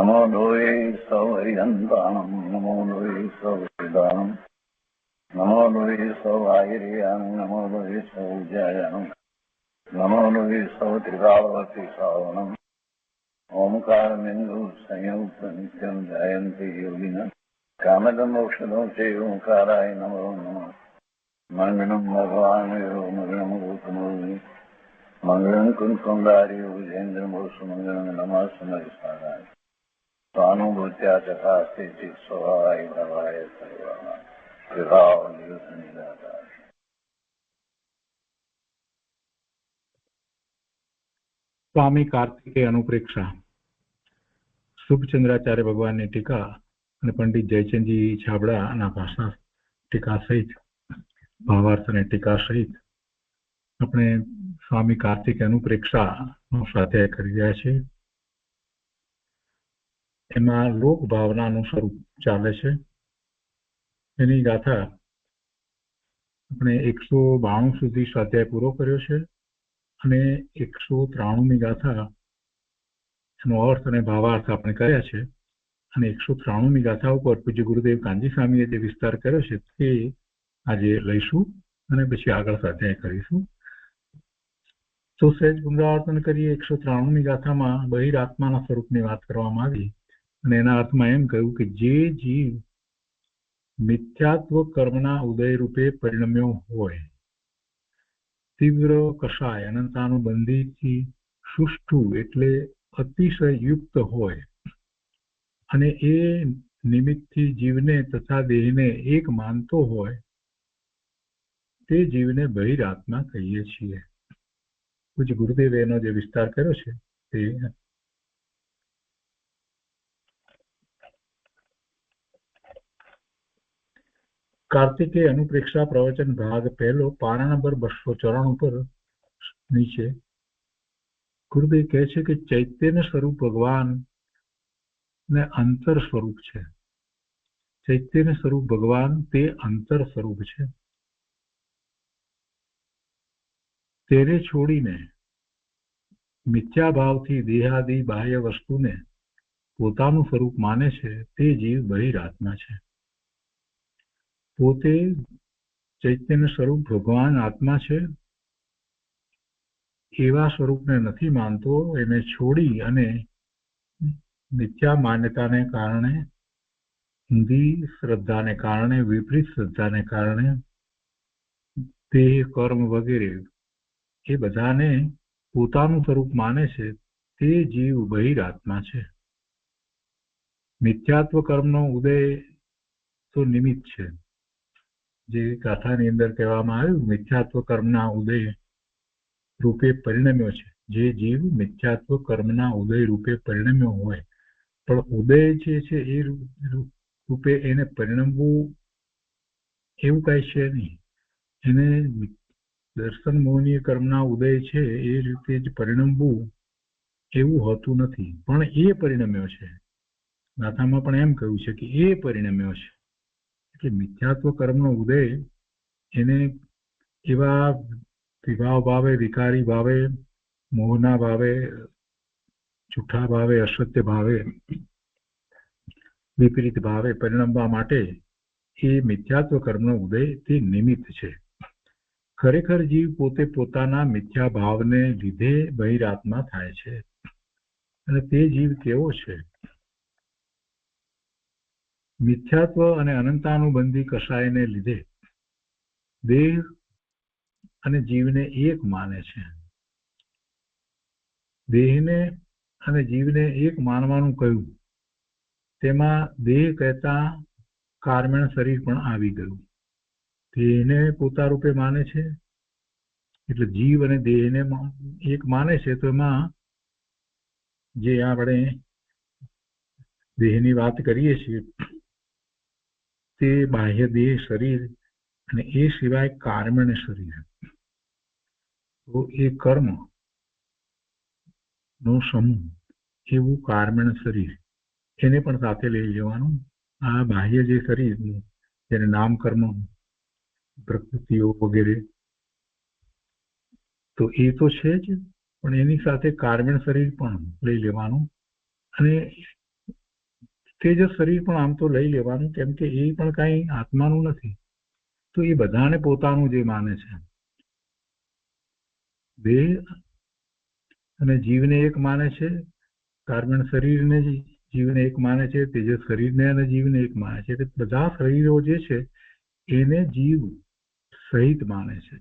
નમો લોહે સૌહરિહંતાણમ નમો લોહે સૌવેદાણમ નમો લોહે સૌઆયર્યાણમ નમો લોહે સૌજ્યાયાણમ નમો લોહે સૌત્રિકાવતી શ્રાવણમ ઓમકારમેન્દુ સંયુક્ત નિત્યમ જયંતિ યોગિના કામદમ મોક્ષદો છે ઓંકારાય નમો નમઃ મંગળમ ભગવાન મંગળમ ગૌતમોર્મિ મંગળમ કુંકુંડાર્ય વિજેન્દ્રમોષ મંગળમ નમઃ સમયસારાય સ્વાનુભૂત્યા ચકાસ્તે સ્વભાવાય ભવાય સર્વાના વિભાવ નિયુત નિરાકાર. સ્વામી કાર્તિકેય અનુપ્રેક્ષા શુભચંદ્રાચાર્ય ભગવાનની ટીકા અને પંડિત જયચંદજી છાબડાના ભાષા ટીકા સહિત ભાવાર્થ અને ટીકા સહિત આપણે સ્વામી કાર્તિકેય અનુપ્રેક્ષાનો સ્વાધ્યાય કરી રહ્યા છીએ. એમાં લોક ભાવનાનું સ્વરૂપ ચાલે છે. એની ગાથા આપણે 192 સુધી સ્વાધ્યાય પૂરો કર્યો છે અને 193ની ગાથા એનો અર્થ અને ભાવાર્થ આપણે કર્યા છે અને 193ની ગાથા ઉપર પૂજ્ય ગુરુદેવ કાનજી સ્વામીએ જે વિસ્તાર કર્યો છે તે આજે લઈશું અને પછી આગળ સ્વાધ્યાય કરીશું. તો સહેજ પુનરાવર્તન કરીએ. 193ની ગાથામાં બહિરાત્માના સ્વરૂપની વાત કરવામાં આવી અને એના અર્થમાં એમ કહ્યું કે જે જીવ મિથ્યાત્વ કર્મના ઉદય રૂપે પરિણમ્યો હોય, તીવ્ર કષાય અનંતાનુબંધીથી સુષ્ઠુ એટલે અતિશય યુક્ત હોય અને એ નિમિત્તથી જીવને તથા દેહને એક માનતો હોય તે જીવને બહિરાત્મા કહીએ છીએ. પૂજ્ય ગુરુદેવે એનો જે વિસ્તાર કર્યો છે તે કાર્તિકેય અનુપ્રેક્ષા પ્રવચન ભાગ પહેલો, પાના નંબર 294 પર નીચે ગુરુદેવ કહે છે કે ચૈતન્ય સ્વરૂપ ભગવાન ને અંતર સ્વરૂપ છે. ચૈતન્ય સ્વરૂપ ભગવાન તે અંતર સ્વરૂપ છે. તેને છોડીને મિથ્યાભાવથી દેહાદી બાહ્ય વસ્તુને પોતાનું સ્વરૂપ માને છે તે જીવ બહિરાત્મા છે. પોતે ચૈતન્ય સ્વરૂપ ભગવાન આત્મા છે એવા સ્વરૂપને નથી માનતો. એને છોડી અને મિથ્યા માન્યતાને કારણે, ઊંધી શ્રદ્ધાને કારણે, વિપરીત શ્રદ્ધાને કારણે દેહ કર્મ વગેરે એ બધાને પોતાનું સ્વરૂપ માને છે તે જીવ બહિરાત્મા છે. મિથ્યાત્વ કર્મનો ઉદય તો નિમિત્ત છે. જે ગાથાની અંદર કહેવામાં આવ્યું મિથ્યાત્વ કર્મના ઉદય રૂપે પરિણમ્યો છે. જે જીવ મિથ્યાત્વ કર્મના ઉદય રૂપે પરિણમ્યો હોય, પણ ઉદય જે છે એ રૂપે એને પરિણમવું એવું કઈ છે નહીં. એને દર્શન મોહનીય કર્મના ઉદય છે એ રીતે જ પરિણમવું એવું હોતું નથી, પણ એ પરિણમ્યો છે. ગાથામાં પણ એમ કહ્યું છે કે એ પરિણમ્યો છે. એટલે મિથ્યાત્વ કર્મનો ઉદય એને એવા વિભાવ ભાવે, વિકારી ભાવે, મોહના ભાવે, જૂઠા ભાવે, અસત્ય ભાવે, વિપરીત ભાવે પરિણમવા માટે એ મિથ્યાત્વ કર્મનો ઉદય તે નિમિત્ત છે. ખરેખર જીવ પોતે પોતાના મિથ્યા ભાવને લીધે બહિરાત્મા થાય છે. અને તે જીવ કેવો છે? મિથ્યાત્વ અને અનંતાનુબંધી કષાયને લીધે દેહ અને જીવને એક માને છે. દેહને અને જીવને એક માનવાનું કહ્યું, તેમાં દેહ કહેતા કાર્મેણ શરીર પણ આવી ગયું. દેહને પોતા રૂપે માને છે એટલે જીવ અને દેહને એક માને છે. તો એમાં જે આપણે દેહની વાત કરીએ છીએ તે બાહ્ય દેહ શરીર અને એ સિવાય કાર્મણ શરીર. તો એ કર્મ નો સમૂહ એવું કાર્મણ શરીર એને પણ સાથે લઈ લેવાનું. આ બાહ્ય જે શરીર જેને નામ કર્મ પ્રકૃતિઓ વગેરે તો એ તો છે જ, પણ એની સાથે કાર્મણ શરીર પણ લઈ લેવાનું. અને તેજસ શરીર પણ આમ તો લઈ લેવાનું, કેમ કે એ પણ કઈ આત્માનું નથી. તો એ બધાને પોતાનું જે માને છે, દેહ અને જીવને એક માને છે, કાર્બન શરીરને જીવને એક માને છે, તેજસ શરીરને અને જીવને એક માને છે. એટલે બધા શરીરો જે છે એને જીવ સહિત માને છે,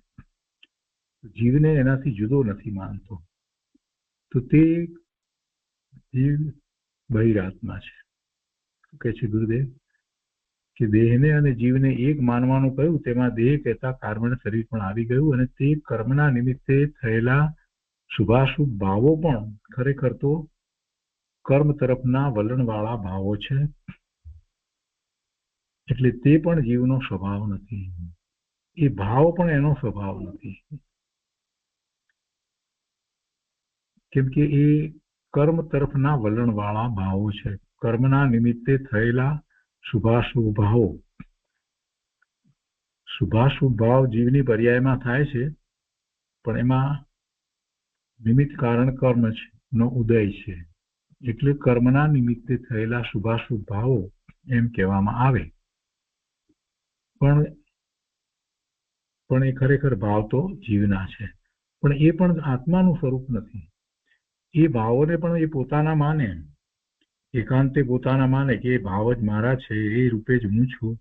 જીવને એનાથી જુદો નથી માનતો. તો તે જીવ બહિરાત્મા છે. કે છે ગુરુદેવ કે દેહને અને જીવને એક માનવાનું કહ્યું, તેમાં દેહ કહેતા કાર્બન શરીર પણ આવી ગયું, અને તે કર્મના નિમિત્તે થયેલા શુભાશુભ ભાવો પણ ખરેખર તો કર્મ તરફના વલણવાળા ભાવો છે. એટલે તે પણ જીવનો સ્વભાવ નથી, એ ભાવ પણ એનો સ્વભાવ નથી, કેમ કે એ કર્મ તરફના વલણવાળા ભાવો છે. કર્મના નિમિત્તે થયેલા શુભાશુભ ભાવો, શુભાશુભ ભાવ જીવની પર્યાયમાં થાય છે, પણ એમાં નિમિત્ત કારણ કર્મ નો ઉદય છે. એટલે કર્મના નિમિત્તે થયેલા શુભાશુભ ભાવો એમ કહેવામાં આવે. પણ એ ખરેખર ભાવ તો જીવના છે, પણ એ પણ આત્માનું સ્વરૂપ નથી. એ ભાવોને પણ એ પોતાના માને, એકાંતે પોતાના માને કે એ ભાવ જ મારા છે, એ રૂપે જ હું છું,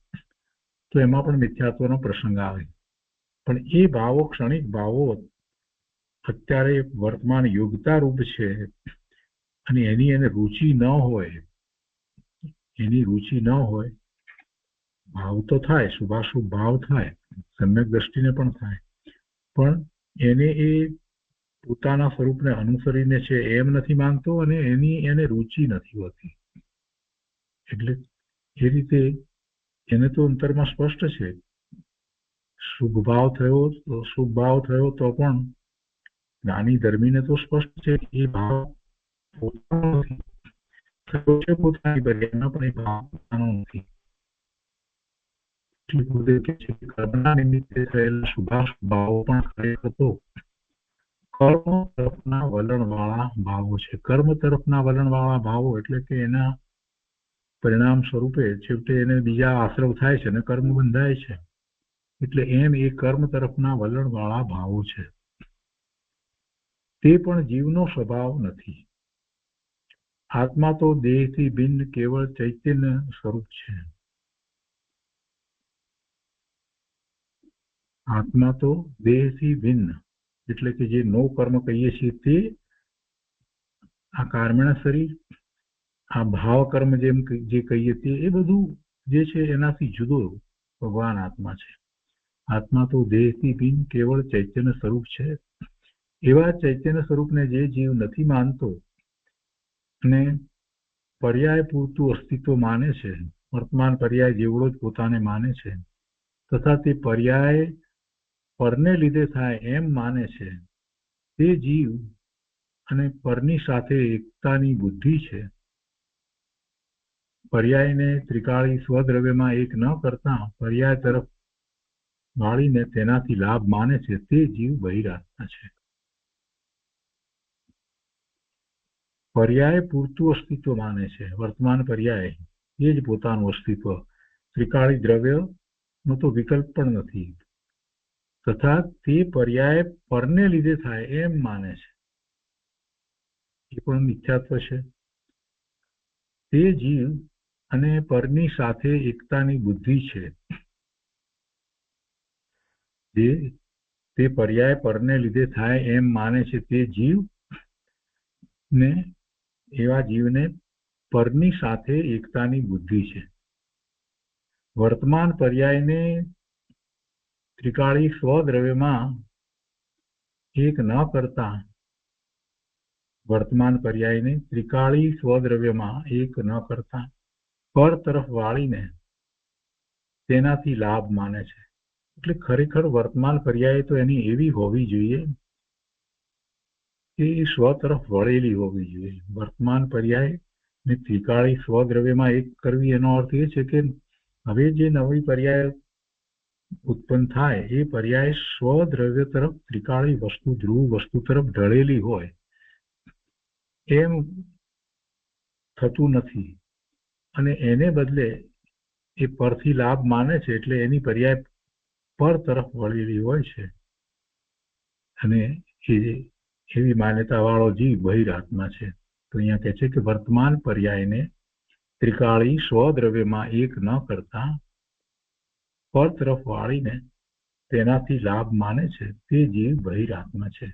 તો એમાં પણ મિથ્યાત્વનો પ્રસંગ આવે. પણ એ ભાવો ક્ષણિક ભાવો અત્યારે વર્તમાન યોગતા રૂપ છે, અને એની એને રુચિ ન હોય, ભાવ તો થાય, શુભાશુભ ભાવ થાય, સમ્યક દ્રષ્ટિને પણ થાય, પણ એને એ પોતાના સ્વરૂપને અનુસરીને છે એમ નથી માનતો, અને એને રુચિ નથી હોતી. એટલે એ રીતે એને તો અંતરમાં સ્પષ્ટ છે, શુભ ભાવ થયો તો પણ જ્ઞાની ધર્મીને તો સ્પષ્ટ છે કે એ ભાવ પોતાનો નથી, થયો છે પોતાની પર્યાયમાં, પણ એ ભાવ પોતાનો નથી. કર્મના નિમિત્તે થયેલા શુભાશુભ ભાવો પણ ખરેખર તો કર્મ તરફના વલણવાળા ભાવો છે. કર્મ તરફના વલણવાળા ભાવો એટલે કે એના પરિણામ સ્વરૂપે છેવટે એને બીજા આશ્રવ થાય છે અને કર્મ બંધાય છે. એટલે એમ એ કર્મ તરફના વલણવાળા ભાવો છે. તે પણ જીવનો સ્વભાવ નથી. આત્મા તો દેહથી ભિન્ન કેવળ ચૈતન્ય સ્વરૂપ છે. આત્મા તો દેહથી ભિન્ન એટલે કે જે નો કર્મ કહીએ છીએ તે આ કાર્મણ શરીર, આ ભાવ કર્મ જેમ જે કહીએ તે એ બધું જે છે એનાથી જુદો ભગવાન આત્મા છે. આત્મા તો દેહથી ભિન્ન કેવળ ચૈતન્ય સ્વરૂપ છે. એવા ચૈતન્ય સ્વરૂપને જે જીવ નથી માનતો અને પર્યાય પૂરતું અસ્તિત્વ માને છે, વર્તમાન પર્યાય જેવડો જ પોતાને માને છે, તથા તે પર્યાય પરને લીધે થાય એમ માને છે, તે જીવ અને પરની સાથે એકતાની બુદ્ધિ છે. પર્યાયને ત્રિકાળી સ્વદ્રવ્યમાં એક ન કરતા પર્યાય તરફ વાળીને તેનાથી લાભ માને છે, તે જીવ બહિરાત્મા છે. પર્યાય પૂરતું અસ્તિત્વ માને છે, વર્તમાન પર્યાય એ જ પોતાનું અસ્તિત્વ, ત્રિકાળી દ્રવ્ય નો તો વિકલ્પ પણ નથી, તથા તે પર્યાય પરને લીધે થાય એમ માને છે, એ પણ મિથ્યાત્વ છે. તે જીવ અને પરની સાથે એકતાની બુદ્ધિ છે. તે પર્યાય પરને લીધે થાય એમ માને છે, તે જીવ ને એવા જીવને પરની સાથે એકતાની બુદ્ધિ છે. વર્તમાન પર્યાયને ત્રિકાળી સ્વદ્રવ્યમાં એક ન કરતા વર્તમાન પર્યાયને ત્રિકાળી સ્વદ્રવ્યમાં એક ન કરતા પર તરફ વાળીને તેનાથી લાભ માને છે. એટલે ખરેખર વર્તમાન પર્યાય તો એની એવી હોવી જોઈએ કે એ સ્વ તરફ વળેલી હોવી જોઈએ. વર્તમાન પર્યાય ને ત્રિકાળી સ્વદ્રવ્યમાં એક કરવી એનો અર્થ એ છે કે હવે જે નવી પર્યાય ઉત્પન્ન થાય એ પર્યાય સ્વદ્રવ્ય તરફ ત્રિકાળી વસ્તુ ધ્રુવ વસ્તુ તરફ ઢળેલી હોય એમ થતું નથી. અને એને બદલે એ પરથી લાભ માને છે, એટલે એની પર્યાય પર તરફ વળેલી હોય છે, અને એવી માન્યતા વાળો જીવ બહિરાત્મા છે. તો અહીંયા કહે છે કે વર્તમાન પર્યાયને ત્રિકાળી સ્વદ્રવ્યમાં એક ન કરતા પર તરફ વાળીને તેનાથી લાભ માને છે, તે જીવ બહિરાત્મા છે.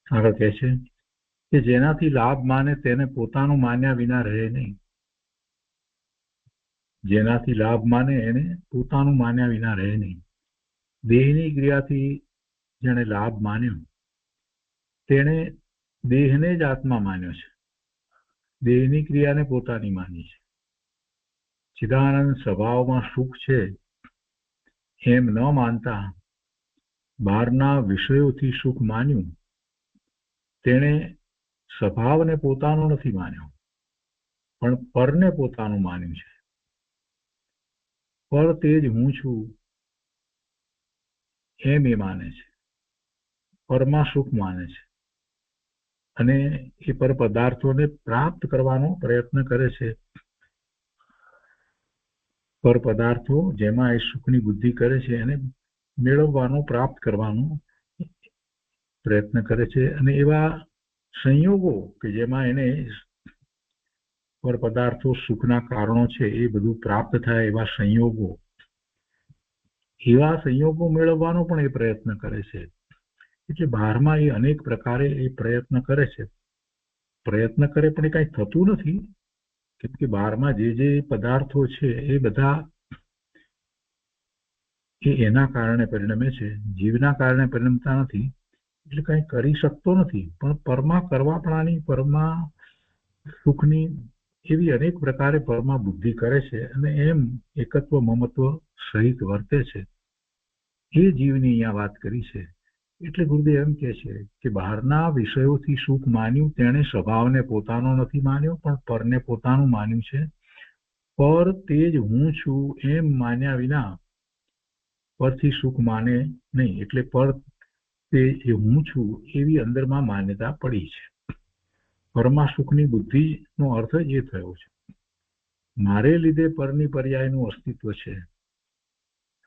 આગળ કહે છે કે જેનાથી લાભ માને તેને પોતાનું માન્યા વિના રહે નહીં. જેનાથી લાભ માને એને પોતાનું માન્યા વિના રહે નહીં. દેહની ક્રિયાથી જેણે લાભ માન્યો તેણે દેહને જ આત્મા માન્યો છે, દેહની ક્રિયાને પોતાની માની છે. ચિદાનંદ સ્વભાવમાં સુખ છે એમ ન માનતા બહારના વિષયોથી સુખ માન્યું, તેણે સ્વભાવને પોતાનો નથી માન્યો, પણ પરને પોતાનું માન્યું છે. પર તે જ હું છું એમ એ માને છે, પરમાં સુખ માને છે, અને એ પર પદાર્થોને પ્રાપ્ત કરવાનો પ્રયત્ન કરે છે. પર પદાર્થો જેમાં એ સુખની બુદ્ધિ કરે છે એને મેળવવાનો, પ્રાપ્ત કરવાનો પ્રયત્ન કરે છે. અને એવા સંયોગો કે જેમાં એને પર પદાર્થો સુખના કારણો છે એ બધું પ્રાપ્ત થાય, એવા સંયોગો મેળવવાનો પણ એ પ્રયત્ન કરે છે. એટલે બહારમાં એ અનેક પ્રકારે એ પ્રયત્ન કરે છે. પ્રયત્ન કરે પણ એ કાંઈ થતું નથી, કેમ કે બહારમાં જે પદાર્થો છે એ બધા એના કારણે પરિણમે છે, જીવના કારણે પરિણમતા નથી. એટલે કંઈ કરી શકતો નથી. પણ પરમાં કરવાપણાની, પરમાં સુખની એવી અનેક પ્રકારે પરમાં બુદ્ધિ કરે છે, અને એમ એકત્વ મમત્વ સહિત વર્તે છે. એ જીવની અહીંયા વાત કરી છે. એટલે ગુરુદેવ એમ કહે છે કે બહારના વિષયોથી સુખ માન્યું, તેણે સ્વભાવને પોતાનો નથી માન્યો, પણ પરને પોતાનું માન્યું છે. પર તે જ હું છું એમ માન્યા વિના પરથી સુખ માને નહીં. એટલે પર તે જે હું છું એવી અંદરમાં માન્યતા પડી છે. પરમાં સુખની બુદ્ધિનો અર્થ જ એ થયો છે. મારે લીધે પરની પર્યાયનું અસ્તિત્વ છે,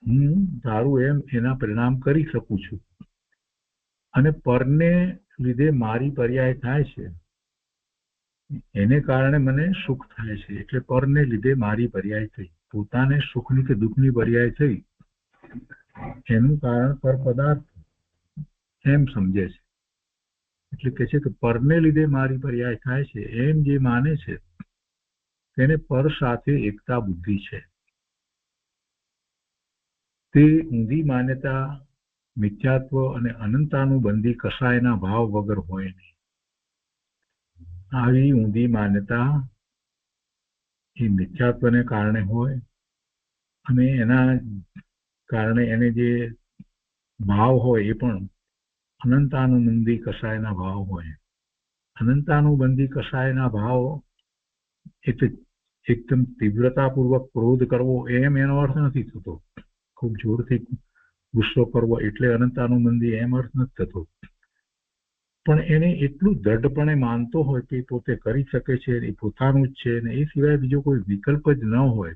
હું ધારું એમ એના પરિણામ કરી શકું છું, અને પરને લીધે મારી પર્યાય થાય છે, એને કારણે મને સુખ થાય છે. એટલે પરને લીધે મારી પર્યાય થઈ, પોતાને સુખની કે દુઃખની પર્યાય થઈ, એનું કારણ પર પદાર્થ એમ સમજે છે. એટલે કે છે કે પરને લીધે મારી પર્યાય થાય છે એમ જે માને છે તેને પર સાથે એકતા બુદ્ધિ છે. તે ઊંધી માન્યતા મિથ્યાત્વ અને અનંતાનુબંધી કસાયના ભાવ વગર હોય નહીં. આવી ઊંધી માન્યતા એ મિથ્યાત્વને કારણે હોય, અને એના કારણે એને જે ભાવ હોય એ પણ અનંતાનુબંધી કસાયના ભાવ હોય. અનંતાનુબંધી કસાયના ભાવ એટલે એકદમ તીવ્રતાપૂર્વક ક્રોધ કરવો એમ એનો અર્થ નથી થતો. ખૂબ જોરથી ગુસ્સો કરવો એટલે અનંતાનુબંધી એમ અર્થ નથી થતો. પણ એને એટલું દ્રઢપણે માનતો હોય કે પોતે કરી શકે છે, એ પોતાનું જ છે, ને એ સિવાય બીજો કોઈ વિકલ્પ જ ન હોય,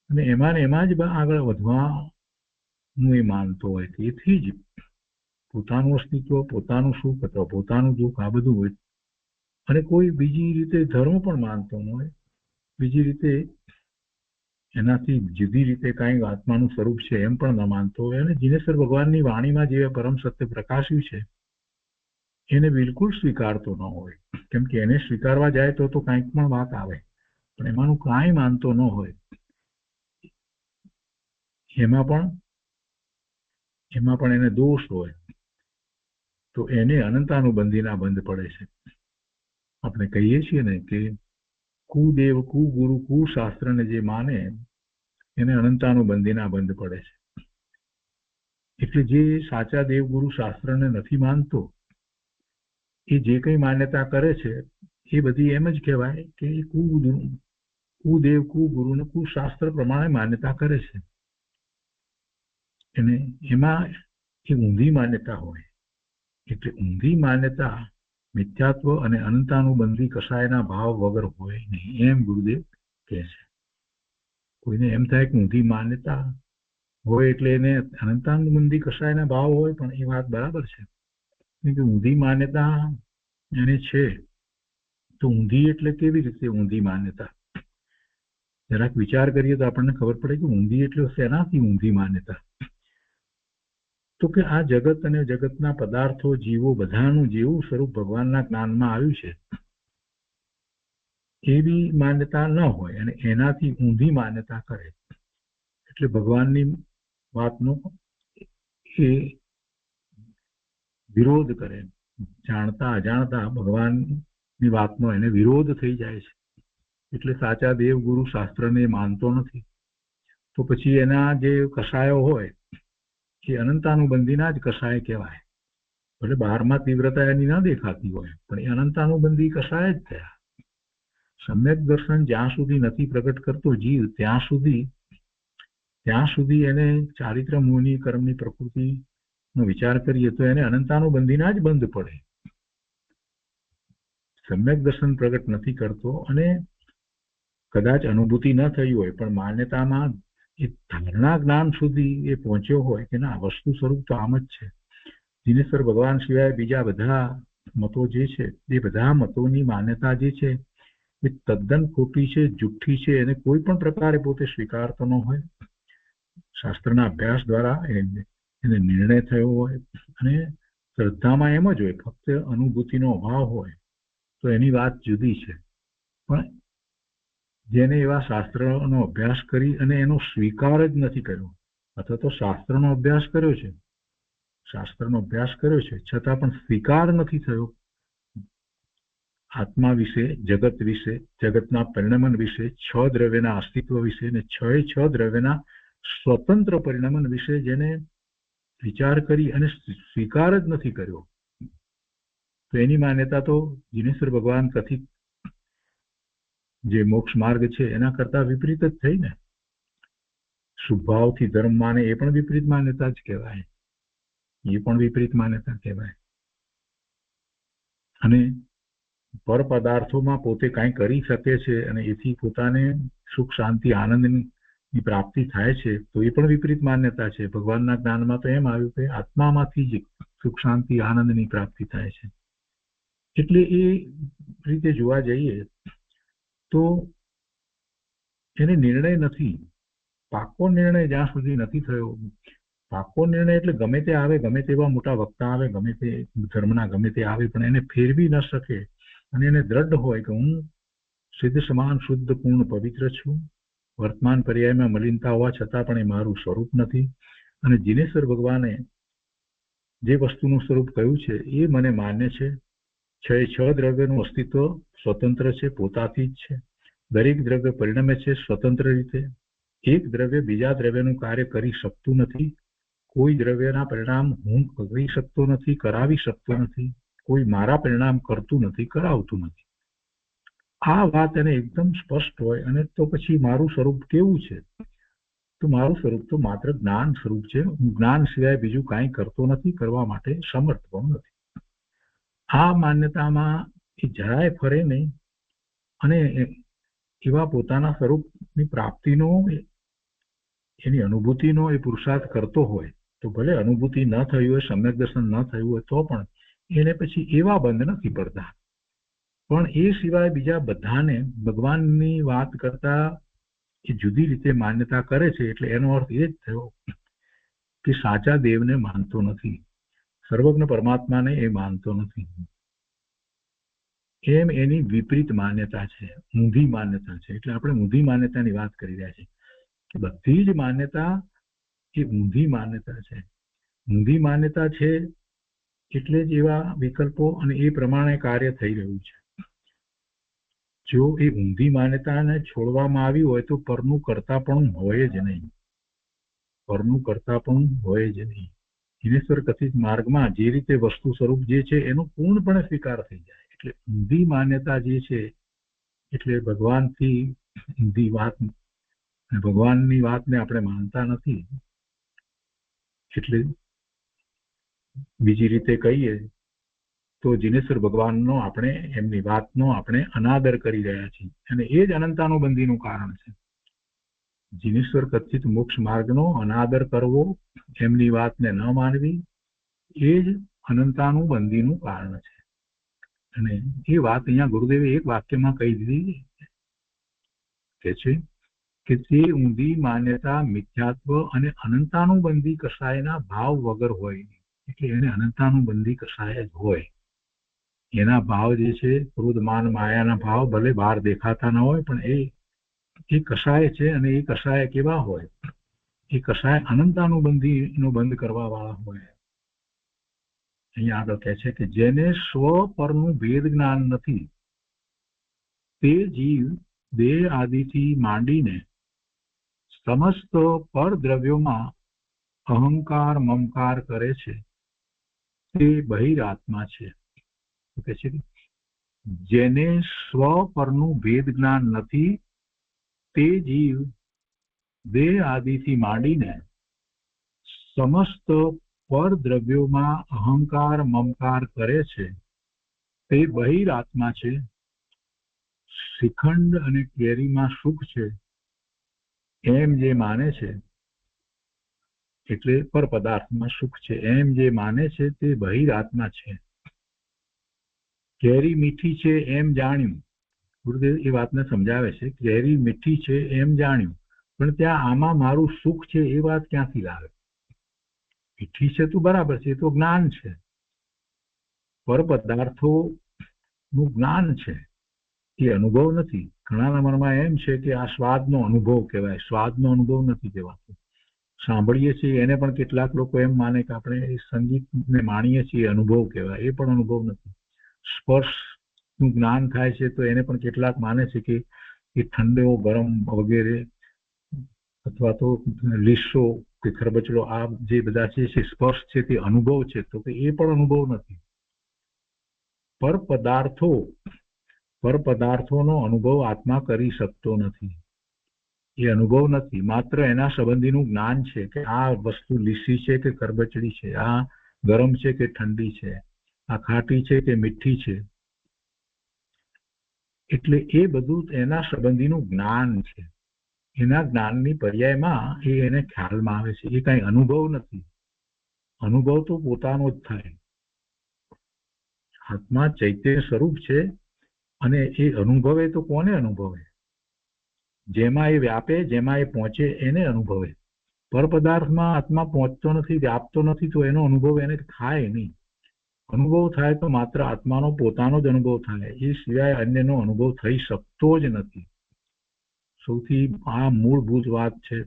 અને એમાં ને એમાં જ આગળ વધવાનું એ માનતો હોય. તેથી જ પોતાનું અસ્તિત્વ, પોતાનું સુખ અથવા પોતાનું દુઃખ આ બધું હોય, અને કોઈ બીજી રીતે ધર્મ પણ માનતો ન હોય, બીજી રીતે એનાથી જુદી રીતે કાંઈ આત્માનું સ્વરૂપ છે એમ પણ ન માનતો હોય, અને જીનેશ્વર ભગવાનની વાણીમાં જે પરમ સત્ય પ્રકાશ્યું છે એને બિલકુલ સ્વીકારતો ન હોય. કેમ કે એને સ્વીકારવા જાય તો કાંઈક પણ વાત આવે, પણ એમાંનું કાંઈ માનતો ન હોય, એમાં પણ એને દોષ હોય, તો એને અનંતાનુબંધીના બંધ પડે છે. આપણે કહીએ છીએ ને કે કુદેવ કુગુરુ કુશાસ્ત્રને જે માને એને અનંતાનુબંધીના બંધ પડે છે. એટલે જે સાચા દેવગુરુ શાસ્ત્રને નથી માનતો એ જે કંઈ માન્યતા કરે છે એ બધી એમ જ કહેવાય કે કુદેવ કુગુરુ ને કુશાસ્ત્ર પ્રમાણે માન્યતા કરે છે. અને એમાં એ ઊંધી માન્યતા હોય. એટલે ઊંધી માન્યતા મિથ્યાત્વ અને અનંતાનુબંધી કશાયના ભાવ વગર હોય નહીં, એમ ગુરુદેવ કહે છે. કોઈને એમ થાય કે ઊંધી માન્યતા હોય એટલે એને અનંતાનુબંધી કશાયના ભાવ હોય, પણ એ વાત બરાબર છે કે ઊંધી માન્યતા એને છે. તો ઊંધી એટલે કેવી રીતે ઊંધી માન્યતા? જરાક વિચાર કરીએ તો આપણને ખબર પડે કે ઊંધી એટલે શેનાથી ઊંધી માન્યતા? તો કે આ જગત અને જગતના પદાર્થો, જીવો બધાનું જેવું સ્વરૂપ ભગવાનના જ્ઞાનમાં આવ્યું છે એવી માન્યતા ન હોય અને એનાથી ઊંધી માન્યતા કરે એટલે ભગવાનની વાતનો એ વિરોધ કરે. જાણતા અજાણતા ભગવાનની વાતનો એને વિરોધ થઈ જાય છે. એટલે સાચા દેવ ગુરુ શાસ્ત્રને માનતો નથી. તો પછી એના જે કષાયો હોય એ અનંતાનુબંધીના જ કષાય કહેવાય. એટલે બહારમાં તીવ્રતા એની ના દેખાતી હોય, પણ એ અનંતાનુબંધી કષાય જ થયા. સમ્યક દર્શન જ્યાં સુધી નથી પ્રગટ કરતો જીવ, ત્યાં સુધી એને ચારિત્ર મોહની કર્મની પ્રકૃતિનો વિચાર કરીએ તો એને અનંતાનુબંધીના જ બંધ પડે. સમ્યક દર્શન પ્રગટ નથી કરતો અને કદાચ અનુભૂતિ ન થઈ હોય પણ માન્યતામાં એ ધારણા જ્ઞાન સુધી એ પહોંચ્યો હોય કે ના, વસ્તુ સ્વરૂપ તો આમ જ છે. દિનેશ્વર ભગવાન સિવાય બીજા બધા મતો જે છે એ બધા મતોની માન્યતા જે છે એ તદ્દન ખોટી છે, જુઠ્ઠી છે. એને કોઈ પણ પ્રકારે પોતે સ્વીકારતો ન હોય. શાસ્ત્રના અભ્યાસ દ્વારા એને નિર્ણય થયો હોય અને શ્રદ્ધામાં એમ જ હોય, ફક્ત અનુભૂતિનો અભાવ હોય તો એની વાત જુદી છે. પણ જેને એવા શાસ્ત્રનો અભ્યાસ કરી અને એનો સ્વીકાર જ નથી કર્યો, અથવા તો શાસ્ત્રનો અભ્યાસ કર્યો છે છતાં પણ સ્વીકાર નથી થયો આત્મા વિશે, જગત વિશે, જગતના પરિણમન વિશે, છ દ્રવ્યના અસ્તિત્વ વિશે અને છ દ્રવ્યના સ્વતંત્ર પરિણમન વિશે જેને વિચાર કરી અને સ્વીકાર જ નથી કર્યો, તો એની માન્યતા તો જીનેશ્વર ભગવાન કથિત જે મોક્ષ માર્ગ છે એના કરતા વિપરીત જ થઈ ને. શુભાવથી ધર્મ માને એ પણ વિપરીત માન્યતા જ કહેવાય. અને પર પદાર્થોમાં પોતે કાંઈ કરી શકે છે અને એથી પોતાને સુખ શાંતિ આનંદની પ્રાપ્તિ થાય છે તો એ પણ વિપરીત માન્યતા છે. ભગવાનના જ્ઞાનમાં તો એમ આવ્યું કે આત્મામાંથી જ સુખ શાંતિ આનંદની પ્રાપ્તિ થાય છે. એટલે એ રીતે જોવા જઈએ તો એને નિર્ણય નથી, પાકો નિર્ણય જ્યાં સુધી નથી થયો. પાકો નિર્ણય એટલે ગમે તે આવે, ગમે તેવા મોટા વક્તા આવે, ગમે તે ધર્મના ગમે તે આવે, પણ એને ફેરવી ન શકે અને એને દ્રઢ હોય કે હું સિદ્ધ સમાન શુદ્ધ પૂર્ણ પવિત્ર છું. વર્તમાન પર્યાયમાં મલિનતા હોવા છતાં પણ એ મારું સ્વરૂપ નથી. અને જીનેશ્વર ભગવાને જે વસ્તુનું સ્વરૂપ કહ્યું છે એ મને માન્ય છે. છ દ્રવ્યનું અસ્તિત્વ સ્વતંત્ર છે, પોતાથી જ છે. દરેક દ્રવ્ય પરિણમે છે સ્વતંત્ર રીતે. એક દ્રવ્ય બીજા દ્રવ્યનું કાર્ય કરી શકતું નથી. કોઈ દ્રવ્યના પરિણામ હું કરી શકતો નથી, કરાવી શકતો નથી. કોઈ મારા પરિણામ કરતું નથી, કરાવતું નથી. આ વાત એને એકદમ સ્પષ્ટ હોય અને તો પછી મારું સ્વરૂપ કેવું છે? તો મારું સ્વરૂપ તો માત્ર જ્ઞાન સ્વરૂપ છે. હું જ્ઞાન સિવાય બીજું કાંઈ કરતો નથી, કરવા માટે સમર્થ પણ નથી. આ માન્યતામાં એ જરાય ફરે નહીં અને એવા પોતાના સ્વરૂપની પ્રાપ્તિનો, એની અનુભૂતિનો એ પુરુષાર્થ કરતો હોય તો ભલે અનુભૂતિ ન થઈ હોય, સમ્યક દર્શન ન થયું હોય તો પણ એને પછી એવા બંધ નથી પડતા. પણ એ સિવાય બીજા બધાને ભગવાનની વાત કરતા એ જુદી રીતે માન્યતા કરે છે. એટલે એનો અર્થ એ જ થયો કે સાચા દેવને માનતો નથી, સર્વજ્ઞ પરમાત્માને એ માનતો નથી. એમ એની વિપરીત માન્યતા છે, ઊંધી માન્યતા છે. એટલે આપણે ઊંધી માન્યતાની વાત કરી રહ્યા છીએ કે બધી જ માન્યતા એ ઊંધી માન્યતા છે. ઊંધી માન્યતા છે એટલે જ એવા વિકલ્પો અને એ પ્રમાણે કાર્ય થઈ રહ્યું છે. જો એ ઊંધી માન્યતાને છોડવામાં આવી હોય તો પરનું કરતાપણું હોય જ નહીં. જીનેશ્વર કથિત માર્ગમાં જે રીતે વસ્તુ સ્વરૂપ જે છે એનો પૂર્ણપણે સ્વીકાર થઈ જાય. એટલે ઊંધી માન્યતા જે છે એટલે ભગવાનથી ઊંધી વાત, ભગવાનની વાતને આપણે માનતા નથી. એટલે બીજી રીતે કહીએ તો જીનેશ્વર ભગવાનનો આપણે એમની વાતનો આપણે અનાદર કરી રહ્યા છીએ અને એ જ અનંતાનુબંધીનું કારણ છે. જીનેશ્વર કથિત મોક્ષ માર્ગનો અનાદર કરવો, એમની વાતને ન માનવી, એ જ અનંતાનુબંધીનું કારણ છે. અને એ વાત અહીંયા ગુરુદેવે એક વાક્યમાં કહી દીધી કે છે કે તે ઊંધી માન્યતા મિથ્યાત્વ અને અનંતાનુબંધી કસાયના ભાવ વગર હોય. એટલે એને અનંતાનુબંધી કસાય જ હોય. એના ભાવ જે છે ક્રોધ માન માયાના ભાવ ભલે બહાર દેખાતા ન હોય, પણ એ કસાય છે. અને એ કસાય કેવા હોય? એ કસાય અનંતાનુબંધીનો બંધ કરવા વાળા હોય. અહીંયા આગળ કહે છે કે જેને સ્વ પરનું ભેદ જ્ઞાન નથી, તે જીવ દેહ આદિથી માંડીને સમસ્ત પરદ્રવ્યોમાં અહંકાર મમકાર કરે છે, તે બહિરાત્મા છે. કહે છે જેને સ્વ પરનું ભેદ જ્ઞાન નથી, તે જીવ દેહ આદિથી માંડીને સમસ્ત પરદ્રવ્યોમાં અહંકાર મમકાર કરે છે, તે બહિરાત્મા છે. શ્રીખંડ અને કેરીમાં સુખ છે એમ જે માને છે, એટલે પર પદાર્થમાં સુખ છે એમ જે માને છે, તે બહિરાત્મા છે. કેરી મીઠી છે એમ જાણ્યું. ગુરુદેવ એ વાતને સમજાવે છે. કેરી મીઠી છે એમ જાણ્યું, પણ ત્યાં આમાં મારું સુખ છે એ વાત ક્યાંથી લાવે? મીઠી છે તો બરાબર છે, એ તો જ્ઞાન છે. પર પદાર્થો નું જ્ઞાન છે, એ અનુભવ નથી. ઘણાના મનમાં એમ છે કે આ સ્વાદનો અનુભવ કહેવાય. સ્વાદનો અનુભવ નથી કહેવાતો. સાંભળીએ છીએ એને પણ કેટલાક લોકો એમ માને કે આપણે સંગીતને માણીએ છીએ અનુભવ કહેવાય. એ પણ અનુભવ નથી. સ્પર્શનું જ્ઞાન થાય છે તો એને પણ કેટલાક માને છે કે એ ઠંડો ગરમ વગેરે, અથવા તો લીસો કે ખરબચડો, આ જે બધા છે સ્પર્શ છે તે અનુભવ છે, તો કે એ પણ અનુભવ નથી. પર પદાર્થોનો અનુભવ આત્મા કરી શકતો નથી. એ અનુભવ નથી, માત્ર એના સંબંધીનું જ્ઞાન છે કે આ વસ્તુ લીસી છે કે ખરબચડી છે, આ ગરમ છે કે ઠંડી છે, આ ખાટી છે કે મીઠી છે. એટલે એ બધું એના સંબંધીનું જ્ઞાન છે. એના જ્ઞાનની પર્યાયમાં એને ખ્યાલમાં આવે છે. એ કઈ અનુભવ નથી. અનુભવ તો પોતાનો જ થાય. આત્મા ચૈતન્ય સ્વરૂપ છે, અને એ અનુભવે તો કોને અનુભવે? જેમાં એ વ્યાપે, જેમાં એ પહોંચે એને અનુભવે. પર પદાર્થમાં આત્મા પહોંચતો નથી, વ્યાપતો નથી, તો એનો અનુભવ એને થાય નહીં. અનુભવ થાય તો માત્ર આત્માનો પોતાનો જ અનુભવ થાય. એ સિવાય અન્યનો અનુભવ થઈ શકતો જ નથી. સૌથી આ મૂળભૂત વાત છે.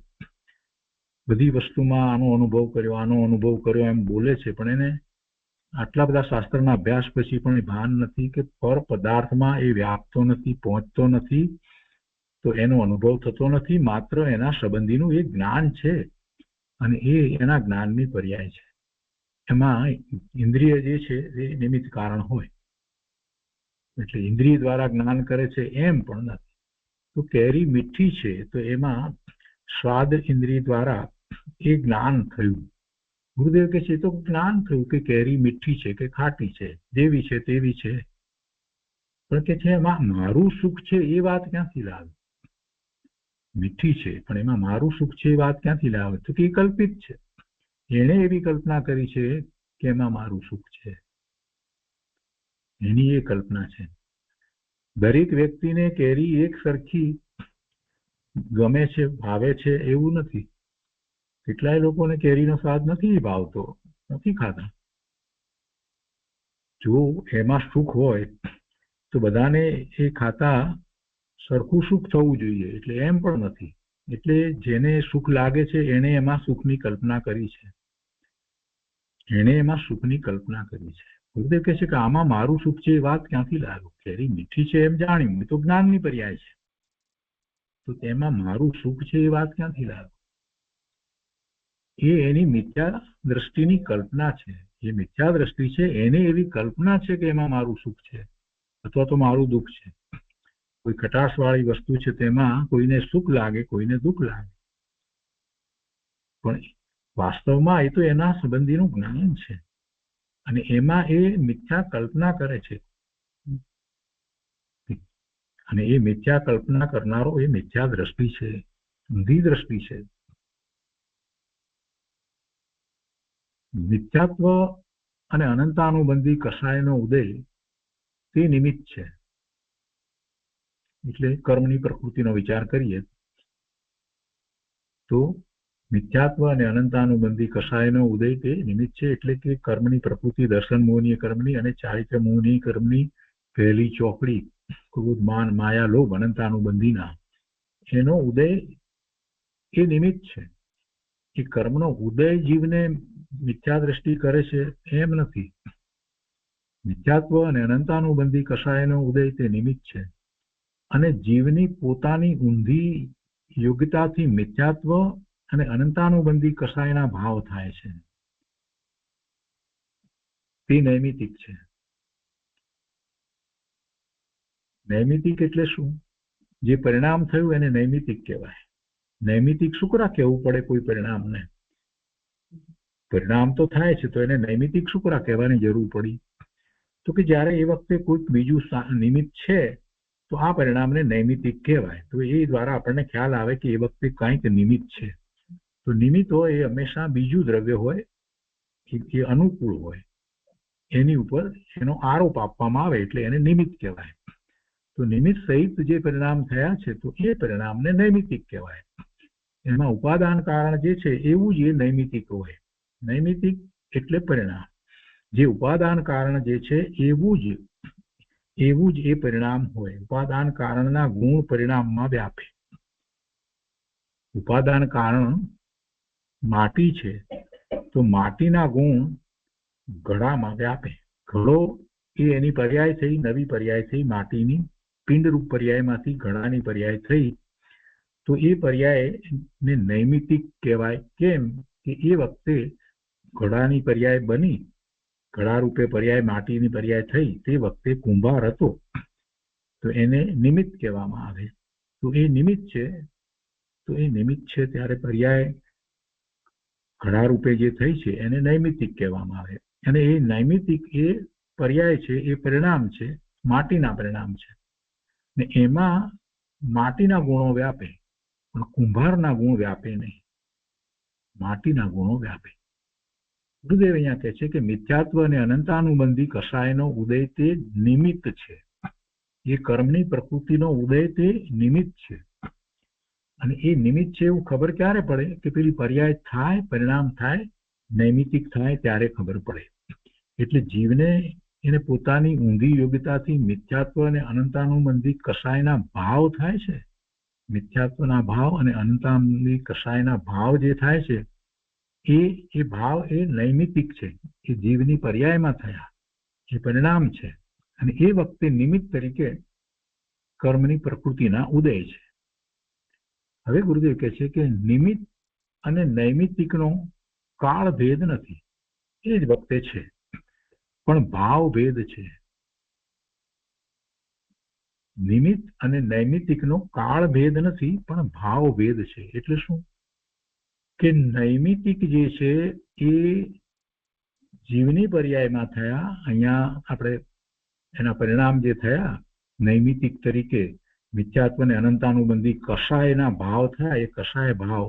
બધી વસ્તુમાં આનો અનુભવ કર્યો એમ બોલે છે, પણ એને આટલા બધા શાસ્ત્રના અભ્યાસ પછી પણ એ ભાન નથી કે પર પદાર્થમાં એ વ્યાપતો નથી, પહોંચતો નથી, તો એનો અનુભવ થતો નથી. માત્ર એના સંબંધીનું એ જ્ઞાન છે, અને એ એના જ્ઞાનની પર્યાય છે. એમાં ઇન્દ્રિય જે છે એ નિમિત્ત કારણ હોય, એટલે ઇન્દ્રિય દ્વારા જ્ઞાન કરે છે એમ પણ નથી. તો કેરી મીઠી છે તો એમાં સ્વાદ ઇન્દ્રિય દ્વારા એ જ્ઞાન થયું. ગુરુદેવ કે છે તો જ્ઞાન થયું કે કેરી મીઠી છે કે ખાટી છે, જેવી છે તેવી છે. પણ કે છે એમાં મારું સુખ છે એ વાત ક્યાંથી લાવે? મીઠી છે પણ એમાં મારું સુખ છે એ વાત ક્યાંથી લાવે? તો કે એ કલ્પિત છે. એણે એવી કલ્પના કરી છે કે એમાં મારું સુખ છે. એની એ કલ્પના છે. દરેક વ્યક્તિને કેરી એક સરખી ગમે છે, ભાવે છે એવું નથી. કેટલાય લોકોને કેરીનો સ્વાદ નથી ભાવતો, નથી ખાતા. જો એમાં સુખ હોય તો બધાને એ ખાતા સરખું સુખ થવું જોઈએ, એટલે એમ પણ નથી. એટલે જેને સુખ લાગે છે એને એમાં સુખની કલ્પના કરી છે. ગુરુદેવ કહે છે કે આમાં મારું સુખ છે એ વાત ક્યાંથી લાવ્યો? કેરી મીઠી છે એમ જાણ્યું, એ તો જ્ઞાનની પર્યાય છે. તો તેમાં મારું સુખ છે એ વાત ક્યાંથી લાવ્યો? એ એની મિથ્યા દ્રષ્ટિની કલ્પના છે. એ મિથ્યા દ્રષ્ટિ છે, એને એવી કલ્પના છે કે એમાં મારું સુખ છે અથવા તો મારું દુઃખ છે. કોઈ ખટાશવાળી વસ્તુ છે તેમાં કોઈને સુખ લાગે, કોઈને દુઃખ લાગે, પણ વાસ્તવમાં એ તો એના સંબંધીનું જ્ઞાન છે. અને એમાં એ મિથ્યા કલ્પના કરે છે, અને એ મિથ્યા કલ્પના કરનારો એ મિથ્યા દ્રષ્ટિ છે, ઊંધી દ્રષ્ટિ છે. મિથ્યાત્વ અને અનંતાનુબંધી કષાયનો ઉદય તે નિમિત્ત છે. એટલે કર્મની પ્રકૃતિનો વિચાર કરીએ તો મિથ્યાત્વ અને અનંતાનુબંધી કષાયનો ઉદય તે નિમિત્ત છે. એટલે કે કર્મની પ્રકૃતિ દર્શન મોહનીય કર્મની અને ચારિત્ર મોહનીય કર્મની પહેલી ચોકડી ક્રોધ માન માયા લોભ અનંતાનુબંધીના એનો ઉદય એ નિમિત્ત છે. એ કર્મનો ઉદય જીવને મિથ્યા દ્રષ્ટિ કરે છે એમ નથી. મિથ્યાત્વ અને અનંતાનુબંધી કષાયનો ઉદય તે નિમિત્ત છે, અને જીવની પોતાની ઊંધી યોગ્યતાથી મિથ્યાત્વ અને અનંતાનુબંધી કષાયના ભાવ થાય છે. તે નૈમિતિક છે. નૈમિતિક એટલે શું? જે પરિણામ થયું એને નૈમિતિક કહેવાય. નૈમિતિક શું કરા કહેવું પડે કોઈ પરિણામને? પરિણામ તો થાય છે તો એને નૈમિતિક શું કરા કહેવાની જરૂર પડી? તો કે જ્યારે એ વખતે કોઈક બીજું નિમિત્ત છે તો આ પરિણામને નૈમિતિક કહેવાય. તો એ દ્વારા આપણને ખ્યાલ આવે કે એ વખતે કંઈક નિમિત્ત છે. તો નિમિત્ત હોય એ હંમેશા બીજું દ્રવ્ય હોય, એ અનુકૂળ હોય, એની ઉપર એનો આરોપ આપવામાં આવે એટલે એને નિમિત્ત કહેવાય. તો નિમિત્ત સહિત જે પરિણામ થયા છે તો એ પરિણામને નૈમિતિક કહેવાય. એમાં ઉપાદાન કારણ જે છે એવું જ એ નૈમિતિક હોય. નૈમિતિક એટલે પરિણામ. જે ઉપાદાન કારણ જે છે એવું જ એ પરિણામ હોય. ઉપાદાન કારણના ગુણ પરિણામમાં વ્યાપે. ઉપાદાન કારણ માટી છે તો માટીના ગુણ ઘડામાં વ્યાપે. ઘડો એ એની પર્યાય થઈ, નવી પર્યાય થઈ, માટીની પિંડરૂપ પર્યાયમાંથી ઘડાની પર્યાય થઈ. તો એ પર્યાયને નૈમિતિક કહેવાય. કેમ કે એ વખતે ઘડાની પર્યાય બની, ઘડા રૂપે પર્યાય માટીની પર્યાય થઈ, તે વખતે કુંભાર હતો તો એને નિમિત્ત કહેવામાં આવે. તો એ નિમિત્ત છે ત્યારે પર્યાય ઘડા રૂપે જે થઈ છે એને નૈમિતિક કહેવામાં આવે. અને એ નૈમિતિક એ પર્યાય છે, એ પરિણામ છે, માટીના પરિણામ છે. ને એમાં માટીના ગુણો વ્યાપે પણ કુંભારના ગુણ વ્યાપે નહીં, માટીના ગુણો વ્યાપે. ગુરુદેવ અહીંયા કહે છે કે મિથ્યાત્વ અને અનંતાનુબંધી કષાયનો ઉદય તે નિમિત્ત છે. એ કર્મની પ્રકૃતિનો ઉદય તે નિમિત્ત છે. અને એ નિમિત્ત છે એવું ખબર ક્યારે પડે? કે પેલી પર્યાય થાય, પરિણામ થાય, નૈમિતિક થાય ત્યારે ખબર પડે. એટલે જીવને એને પોતાની ઊંધી યોગ્યતાથી મિથ્યાત્વ અને અનંતાનુબંધી કષાયના ભાવ થાય છે. મિથ્યાત્વના ભાવ અને અનંતાનુબંધી કષાયના ભાવ જે થાય છે એ ભાવ એ નૈમિતિક છે. એ જીવની પર્યાયમાં થયા એ પરિણામ છે. અને એ વખતે નિમિત્ત તરીકે કર્મની પ્રકૃતિના ઉદય છે. હવે ગુરુદેવ કહે છે કે નિમિત્ત અને નૈમિતિકનો કાળ ભેદ નથી, એ જ વખતે છે, પણ ભાવ ભેદ છે. નિમિત્ત અને નૈમિતિકનો કાળ ભેદ નથી પણ ભાવ ભેદ છે. એટલે શું? કે નૈમિતિક જે છે એ જીવની પર્યાયમાં થયા. અહીંયા આપણે એના પરિણામ જે થયા નૈમિતિક તરીકે મિથ્યાત્વ અને અનંતાનુબંધી કષાયના ભાવ થયા, એ કષાય ભાવ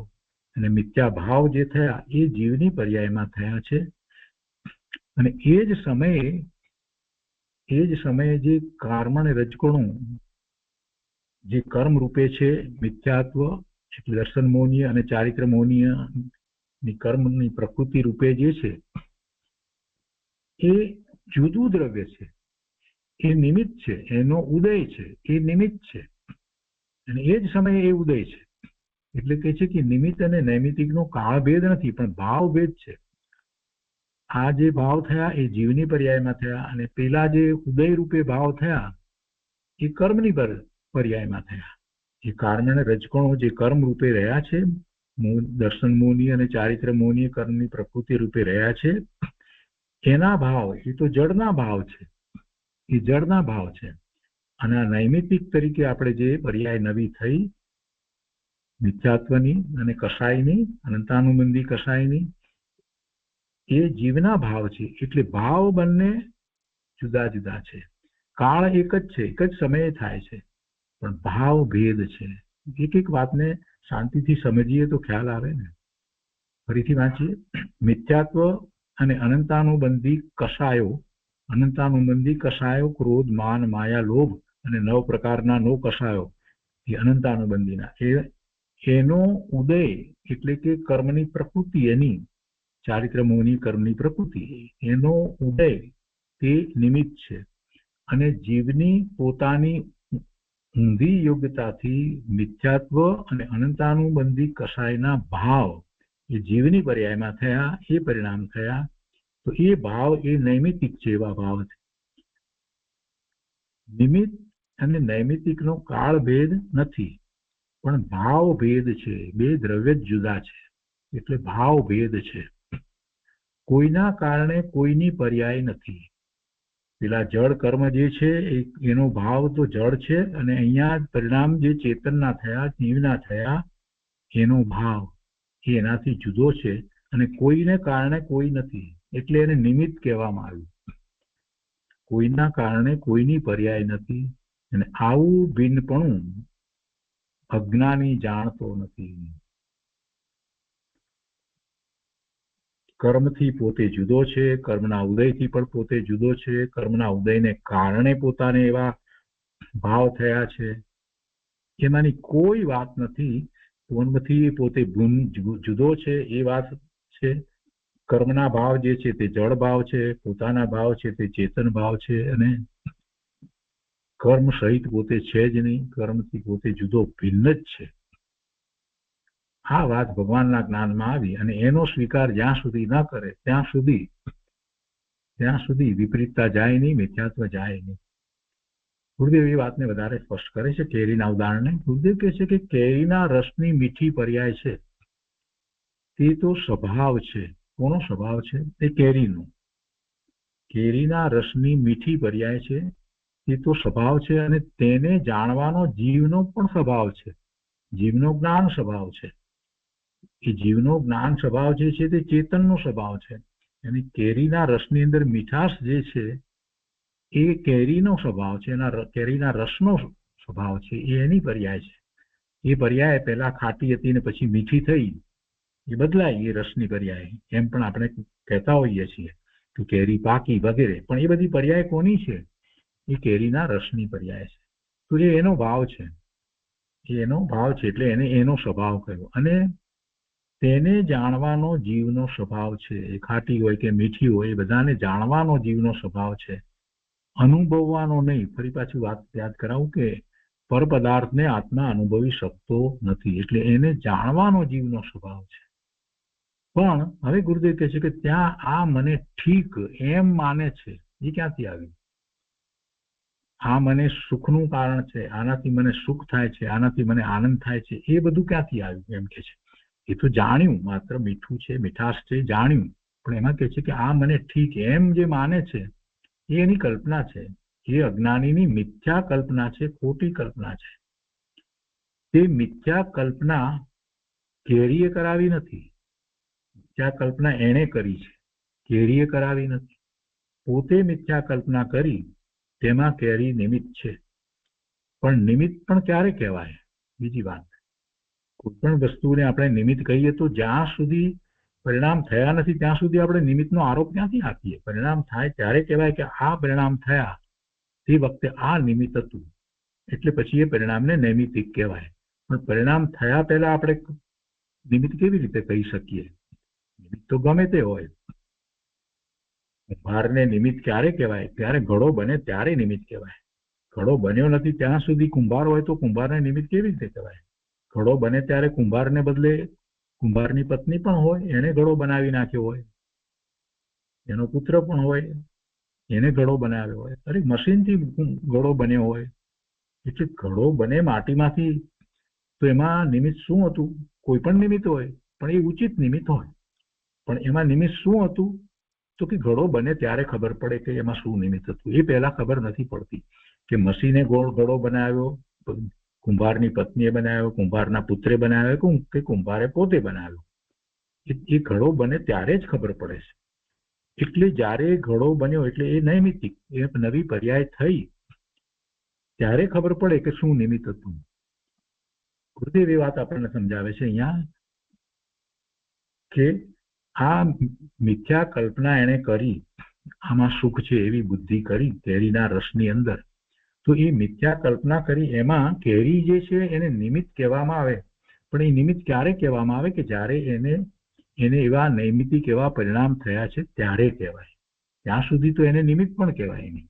અને મિથ્યા ભાવ જે થયા એ જીવની પર્યાયમાં થયા છે. અને એ જ સમયે જે કર્મ અને રજકણું જે કર્મ રૂપે છે મિથ્યાત્વ એટલે દર્શન મોહનીય અને ચારિત્ર મોહનીય ની કર્મની પ્રકૃતિ રૂપે જે છે એ જુદું દ્રવ્ય છે, એ નિમિત્ત છે, એનો ઉદય છે, એ નિમિત્ત છે. અને એ જ સમયે એ ઉદય છે. એટલે કે છે કે નિમિત્ત અને નૈમિતિકનો કાળ ભેદ નથી પણ ભાવ ભેદ છે. આ જે ભાવ થયા એ જીવની પર્યાયમાં થયા, અને પેલા જે ઉદય રૂપે ભાવ થયા એ કર્મની પર્યાયમાં થયા. એ કર્મ અને રજકણો જે કર્મ રૂપે રહ્યા છે, દર્શન મોહનીય અને ચારિત્ર મોહનીય કર્મની પ્રકૃતિ રૂપે રહ્યા છે, એના ભાવ એ તો જળના ભાવ છે, એ જળના ભાવ છે. અને આ નૈમિતિક તરીકે આપણે જે પર્યાય નવી થઈ મિથ્યાત્વની અને કષાયની, અનંતાનુબંધી કષાયની, એ જીવના ભાવ છે. એટલે ભાવ બંને જુદા જુદા છે. કાળ એક જ છે, એક જ સમયે થાય છે, પણ ભાવ ભેદ છે. એક એક વાતને શાંતિથી સમજીએ તો ખ્યાલ આવે ને. ફરીથી વાંચીએ. મિથ્યાત્વ અને અનંતાનુબંધી કષાયો ક્રોધ, માન, માયા, લોભ અને 9 પ્રકારના નો કષાયો એ અનંતાનુબંધીના એનો ઉદય એટલે કે કર્મની પ્રકૃતિ, એની ચારિત્ર મોહની કર્મની પ્રકૃતિ, એનો ઉદય તે નિમિત્ત છે. અને જીવની પોતાની ઊંધી યોગ્યતાથી મિથ્યાત્વ અને અનંતાનુબંધી કષાયના ભાવ એ જીવની પર્યાયમાં થયા, એ પરિણામ થયા. તો એ ભાવ એ નૈમિતિક છે. એવા ભાવ છે. નિમિત્ત અને નૈમિતિકનો કાળ ભેદ નથી, પણ ભાવ ભેદ છે. બે દ્રવ્ય જ જુદા છે, એટલે ભાવ ભેદ છે. કોઈના કારણે કોઈની પર્યાય નથી. પેલા જળ કર્મ જે છે એનો ભાવ તો જળ છે, અને અહીંયા પરિણામ જે ચેતનના થયા, જીવના થયા, એનો ભાવ એનાથી જુદો છે. અને કોઈને કારણે કોઈ નથી, એટલે એને નિમિત્ત કહેવામાં આવ્યું. કોઈના કારણે કોઈની પર્યાય નથી. અને આવું ભિન્નપણું અજ્ઞાની જાણતો નથી. કર્મથી પોતે જુદો છે, કર્મના ઉદયથી પણ પોતે જુદો છે. કર્મના ઉદયને કારણે પોતાને એવા ભાવ થયા છે. એમાંની કોઈ વાત નથી. પૂર્ણથી પોતે જુદો છે એ વાત છે. કર્મના ભાવ જે છે તે જળ ભાવ છે, પોતાના ભાવ છે તે ચેતન ભાવ છે. અને કર્મ સહિત પોતે છે જ નહીં, કર્મથી પોતે જુદો ભિન્ન જ છે. આ વાત ભગવાનના જ્ઞાનમાં આવી, અને એનો સ્વીકાર જ્યાં સુધી ન કરે ત્યાં સુધી વિપરીતતા જાય નહીં, મિથ્યાત્વ જાય નહીં. ગુરુદેવ એ વાતને વધારે સ્પષ્ટ કરે છે કેરીના ઉદાહરણને. ગુરુદેવ કહે છે કે કેરીના રસની મીઠી પર્યાય છે તે તો સ્વભાવ છે. કોનો સ્વભાવ છે? તે કેરીનો. કેરીના રસની મીઠી પર્યાય છે તે તો સ્વભાવ છે, અને તેને જાણવાનો જીવનો પણ સ્વભાવ છે. જીવનો જ્ઞાન સ્વભાવ છે. એ જીવનો જ્ઞાન સ્વભાવ જે છે તે ચેતનનો સ્વભાવ છે. અને કેરીના રસની અંદર મીઠાશ જે છે એ કેરીનો સ્વભાવ છે, કેરીના રસનો સ્વભાવ છે. એ એની પર્યાય છે. એ પર્યાય પહેલા ખાટી હતી ને પછી મીઠી થઈ, એ બદલાય. એ રસની પર્યાય એમ પણ આપણે કહેતા હોઈએ છીએ કે કેરી પાકી વગેરે, પણ એ બધી પર્યાય કોની છે? એ કેરીના રસની પર્યાય છે. તો એ એનો ભાવ છે, એનો ભાવ છે. એટલે એને એનો સ્વભાવ કહ્યો. અને તેને જાણવાનો જીવનો સ્વભાવ છે. એ ખાટી હોય કે મીઠી હોય, એ બધાને જાણવાનો જીવનો સ્વભાવ છે, અનુભવવાનો નહીં. ફરી પાછું વાત યાદ કરાવું કે પર પદાર્થને આત્મા અનુભવી શકતો નથી, એટલે એને જાણવાનો જીવનો સ્વભાવ છે. પણ હવે ગુરુદેવ કહે છે કે ત્યાં આ મને ઠીક એમ માને છે, એ ક્યાંથી આવ્યું? આ મને સુખનું કારણ છે, આનાથી મને સુખ થાય છે, આનાથી મને આનંદ થાય છે, એ બધું ક્યાંથી આવ્યું? એમ કે છે એ તો જાણ્યું, માત્ર મીઠું છે, મીઠાશ છે, જાણ્યું. પણ એમાં કહે છે કે આ મને ઠીક એમ જે માને છે એ એની કલ્પના છે. એ અજ્ઞાનીની મિથ્યા કલ્પના છે, ખોટી કલ્પના છે. તે મિથ્યા કલ્પના કેરીએ કરાવી નથી. મિથ્યા કલ્પના એણે કરી છે, કેરીએ કરાવી નથી. પોતે મિથ્યા કલ્પના કરી, તેમાં કેરી નિમિત્ત છે. પણ નિમિત્ત પણ ક્યારે કહેવાય? બીજી વાત, કોઈ પણ વસ્તુને આપણે નિમિત્ત કહીએ તો જ્યાં સુધી પરિણામ થયા નથી ત્યાં સુધી આપણે નિમિત્તનો આરોપ ક્યાંથી આપીએ? પરિણામ થાય ત્યારે કહેવાય કે આ પરિણામ થયા તે વખતે આ નિમિત્ત હતું, એટલે પછી એ પરિણામને નૈમિતિક કહેવાય. પણ પરિણામ થયા પહેલા આપણે નિમિત્ત કેવી રીતે કહી શકીએ? નિમિત્ત તો ગમે તે હોય. કુંભારને નિમિત્ત ક્યારે કહેવાય? ત્યારે ઘડો બને ત્યારે નિમિત્ત કહેવાય. ઘડો બન્યો નથી ત્યાં સુધી કુંભાર હોય તો કુંભારને નિમિત્ત કેવી રીતે કહેવાય? ઘડો બને ત્યારે કુંભારને બદલે કુંભારની પત્ની પણ હોય, એને ઘડો બનાવી નાખ્યો હોય, એનો પુત્ર પણ હોય, એને ઘડો બનાવ્યો હોય. અરે મશીનથી ઘડો બન્યો હોય. એટલે ઘડો બને માટીમાંથી, તો એમાં નિમિત્ત શું હતું? કોઈ પણ નિમિત્ત હોય, પણ એ ઉચિત નિમિત્ત હોય. પણ એમાં નિમિત્ત શું હતું? તો કે ઘડો બને ત્યારે ખબર પડે કે એમાં શું નિમિત્ત હતું. એ પહેલા ખબર નથી પડતી કે મશીને ઘડો બનાવ્યો, કુંભારની પત્નીએ બનાવ્યો, કુંભારના પુત્રે બનાવ્યો કે કુંભારે પોતે બનાવ્યો. એ ઘડો બને ત્યારે જ ખબર પડે છે. એટલે જ્યારે ઘડો બન્યો એટલે એ નૈમિતિક, એ નવી પર્યાય થઈ ત્યારે ખબર પડે કે શું નિમિત્ત હતું. ગુરુદેવ એ વાત આપણને સમજાવે છે અહીંયા કે આ મિથ્યા કલ્પના એને કરી, આમાં સુખ છે એવી બુદ્ધિ કરી કેરીના રસની અંદર, તો એ મિથ્યા કલ્પના કરી એમાં કેરી જે છે એને નિમિત્ત કહેવામાં આવે. પણ એ નિમિત્ત ક્યારે કહેવામાં આવે કે જ્યારે એને એવા નૈમિતિક એવા પરિણામ થયા છે ત્યારે કહેવાય. ત્યાં સુધી તો એને નિમિત્ત પણ કહેવાય નહીં.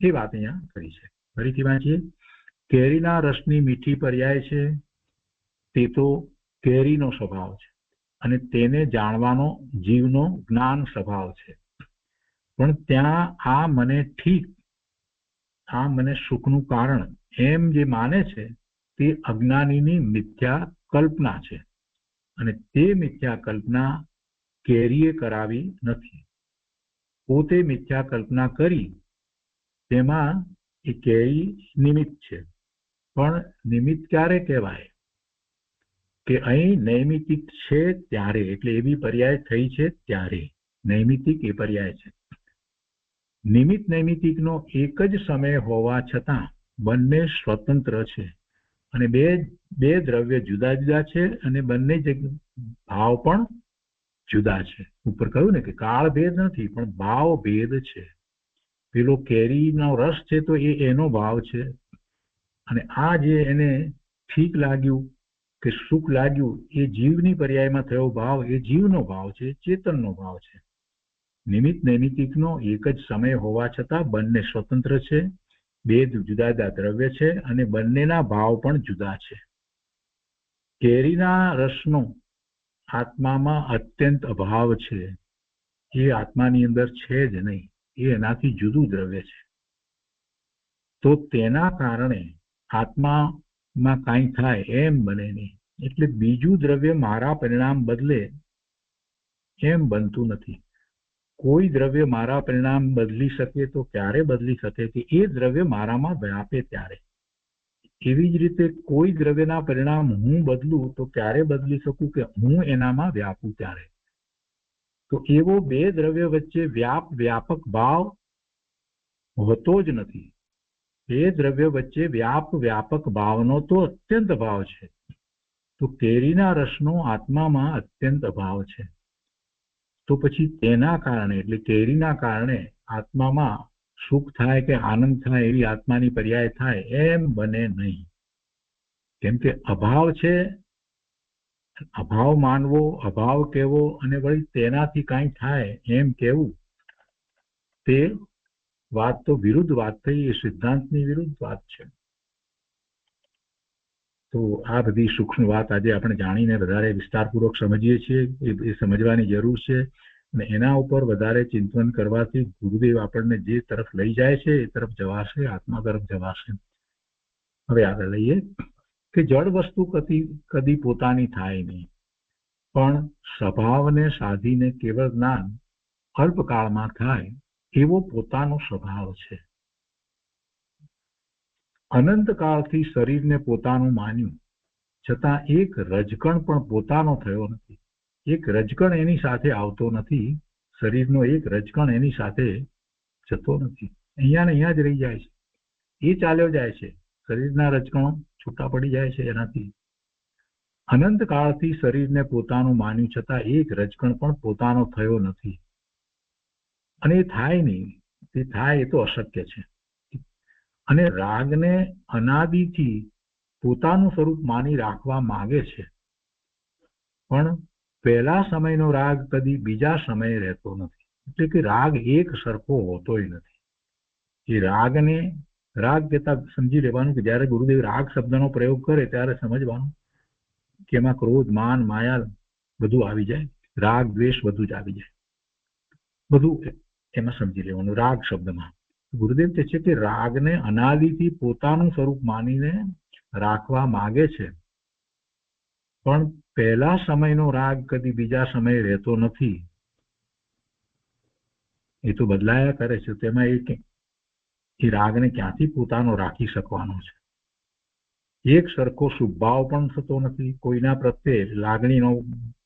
એ વાત અહીંયા કરી છે. ફરીથી વાંચીએ. કેરીના રસની મીઠી પર્યાય છે તે તો કેરીનો સ્વભાવ છે અને તેને જાણવાનો જીવનો જ્ઞાન સ્વભાવ છે. પણ ત્યાં આ મને ઠીક, આ મને સુખનું કારણ એમ જે માને છે તે અજ્ઞાનીની મિથ્યા કલ્પના છે અને તે મિથ્યા કલ્પના કેરીએ કરાવી નથી. પોતે મિથ્યા કલ્પના કરી તેમાં એ કેરી નિમિત્ત છે. પણ નિમિત્ત ક્યારે કહેવાય કે અહીં નૈમિતિક છે ત્યારે, એટલે એવી પર્યાય થઈ છે ત્યારે નૈમિતિક એ પર્યાય છે. નિમિત્ત નૈમિતિકનો એક જ સમય હોવા છતાં બંને સ્વતંત્ર છે અને બે દ્રવ્ય જુદા જુદા છે અને બંને ભાવ પણ જુદા છે. ઉપર કહ્યું ને કે કાળ ભેદ નથી પણ ભાવ ભેદ છે. પેલો કેરીનો રસ છે તો એનો ભાવ છે અને આ જે એને ઠીક લાગ્યું કે સુખ લાગ્યું એ જીવની પર્યાયમાં થયો ભાવ, એ જીવનો ભાવ છે, ચેતનનો ભાવ છે. નિમિત્ત નૈમિતિકનો એક જ સમય હોવા છતાં બંને સ્વતંત્ર છે, બે જુદા જુદા દ્રવ્ય છે અને બંનેના ભાવ પણ જુદા છે. કેરીના રસનો આત્મામાં અત્યંત અભાવ છે. એ આત્માની અંદર છે જ નહીં, એ એનાથી જુદું દ્રવ્ય છે. તો તેના કારણે આત્મામાં કાંઈ થાય એમ બને નહીં. એટલે બીજું દ્રવ્ય મારા પરિણામ બદલે એમ બનતું નથી. કોઈ દ્રવ્ય મારા પરિણામ બદલી શકે તો ક્યારે બદલી શકે કે એ દ્રવ્ય મારામાં વ્યાપે ત્યારે. એવી જ રીતે કોઈ દ્રવ્યના પરિણામ હું બદલું તો ક્યારે બદલી શકું કે હું એનામાં વ્યાપું ત્યારે. તો એવો બે દ્રવ્ય વચ્ચે વ્યાપક ભાવ હોતો જ નથી. બે દ્રવ્ય વચ્ચે વ્યાપક ભાવનો તો અત્યંત અભાવ છે. તો કેરીના રસનો આત્મામાં અત્યંત અભાવ છે. તો પછી તેના કારણે એટલે કેરીના કારણે આત્મામાં સુખ થાય કે આનંદ થાય એવી આત્માની પર્યાય થાય એમ બને નહીં. કેમ કે અભાવ છે, અભાવ માનવો, અભાવ કહેવો અને વળી તેનાથી કાંઈ થાય એમ કહેવું, તે વાત તો વિરુદ્ધ વાત થઈ, એ સિદ્ધાંતની વિરુદ્ધ વાત છે. તો આ બધી સૂક્ષ્મ વાત આજે આપણે જાણીને વધારે વિસ્તારપૂર્વક સમજીએ છીએ. એ સમજવાની જરૂર છે અને એના ઉપર વધારે ચિંતન કરવાથી ગુરુદેવ આપણને જે તરફ લઈ જાય છે એ તરફ જવાશે, આત્મા તરફ જવાશે. હવે આગળ લઈએ કે જળ વસ્તુ કદી પોતાની થાય નહીં, પણ સ્વભાવને સાધીને કેવળ જ્ઞાન અલ્પકાળમાં થાય એવો પોતાનો સ્વભાવ છે. અનંતકાળથી શરીરને પોતાનું માન્યું છતાં એક રજકણ પણ પોતાનો થયો નથી. એક રજકણ એની સાથે આવતો નથી, શરીરનો એક રજકણ એની સાથે જતો નથી. અહીંયા ને અહીંયા જ રહી જાય છે, એ ચાલ્યો જાય છે. શરીરના રજકણો છૂટા પડી જાય છે એનાથી. અનંતકાળથી શરીરને પોતાનું માન્યું છતાં એક રજકણ પણ પોતાનો થયો નથી અને એ થાય નહીં. તે થાય એ તો અશક્ય છે. અને રાગને અનાદિથી પોતાનું સ્વરૂપ માની રાખવા માંગે છે, પણ પહેલા સમયનો રાગ કદી બીજા સમયે રહેતો નથી. એટલે કે રાગ એક સરખો હોતોય નથી. એ રાગને રાગ કહેતા સમજી લેવાનું કે જ્યારે ગુરુદેવ રાગ શબ્દનો પ્રયોગ કરે ત્યારે સમજવાનું કે એમાં ક્રોધ, માન, માયા બધું આવી જાય, રાગ દ્વેષ બધું જ આવી જાય, બધું એમાં સમજી લેવાનું રાગ શબ્દમાં. ગુરુદેવ કહે છે કે રાગને અનાદિથી પોતાનું સ્વરૂપ માનીને રાખવા માંગે છે, પણ પહેલા સમયનો રાગ કદી બીજા સમયે રહેતો નથી. એ તો બદલાયા કરે છે. તેમાં એ રાગને ક્યાંથી પોતાનો રાખી શકવાનો છે? એક સરખો શુભભાવ પણ થતો નથી. કોઈના પ્રત્યે લાગણીનો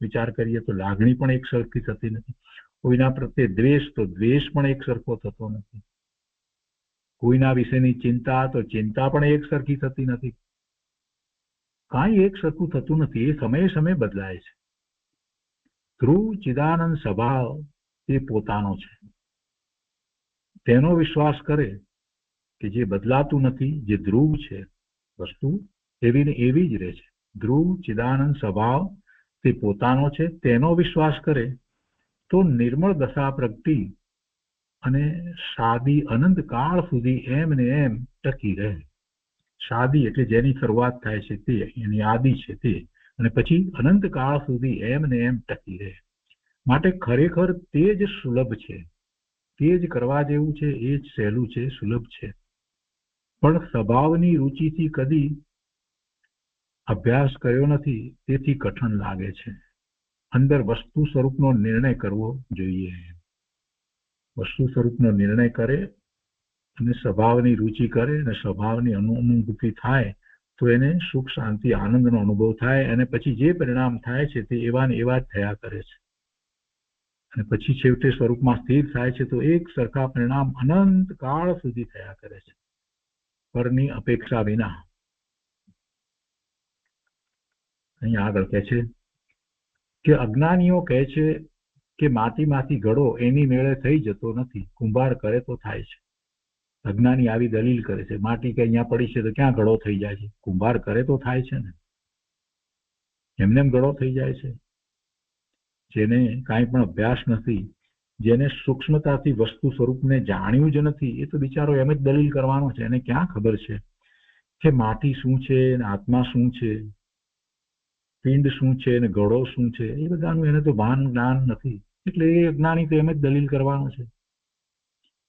વિચાર કરીએ તો લાગણી પણ એક સરખી થતી નથી. કોઈના પ્રત્યે દ્વેષ, તો દ્વેષ પણ એક સરખો થતો નથી. કોઈના વિશેની ચિંતા, તો ચિંતા પણ એક સરખી થતી નથી. કાંઈ એક સરખું થતું નથી. એ સમયે સમયે બદલાય છે. ધ્રુવ ચિદાનંદ સ્વભાવ એ પોતાનો છે. તેનો વિશ્વાસ કરે કે જે બદલાતું નથી, જે ધ્રુવ છે વસ્તુ, એવી ને એવી જ રહે છે. ધ્રુવ ચિદાનંદ સ્વભાવ તે પોતાનો છે. તેનો વિશ્વાસ કરે તો નિર્મળ દશા પ્રગટી અને સાદી અનંત કાળ સુધી એમ ને એમ ટકી રહે. સાદી એટલે જેની શરૂઆત થાય છે તે, એની આદિ છે તે, અને પછી અનંત કાળ સુધી એમ ને એમ ટકી રહે. માટે ખરેખર તે જ સુલભ છે. તે જ કરવા જેવું છે. એ જ સહેલું છે, સુલભ છે. પણ સ્વભાવની રુચિથી કદી અભ્યાસ કર્યો નથી, તેથી કઠણ લાગે છે. અંદર વસ્તુ સ્વરૂપનો નિર્ણય કરવો જોઈએ. વસ્તુ સ્વરૂપનો નિર્ણય કરે અને સ્વભાવની રુચિ કરે અને સ્વભાવની અનુભૂતિ થાય તો એને સુખ, શાંતિ, આનંદનો અનુભવ થાય. અને પછી જે પરિણામ થાય છે તે એવા ને એવા જ થયા કરે છે. અને પછી છેવટે સ્વરૂપમાં સ્થિર થાય છે તો એક સરખા પરિણામ અનંત કાળ સુધી થયા કરે છે, પરની અપેક્ષા વિના. અહીંયા આગળ કહે છે કે અજ્ઞાનીઓ કહે છે કે માટીમાંથી ઘડો એની મેળે થઈ જતો નથી, કુંભાર કરે તો થાય છે. અજ્ઞાની આવી દલીલ કરે છે, માટી કે અહીંયા પડી છે તો ક્યાં ઘડો થઈ જાય છે? કુંભાર કરે તો થાય છે ને. એમને એમ ઘડો થઈ જાય છે? જેને કાંઈ પણ અભ્યાસ નથી, જેને સૂક્ષ્મતાથી વસ્તુ સ્વરૂપને જાણ્યું જ નથી, એ તો બિચારો એમ જ દલીલ કરવાનો છે. એને ક્યાં ખબર છે કે માટી શું છે, આત્મા શું છે, પિંડ શું છે, ને ઘડો શું છે? એ બધાનું એને તો ભાન જ્ઞાન નથી. એટલે એ અજ્ઞાની તો એમ જ દલીલ કરવાનો છે.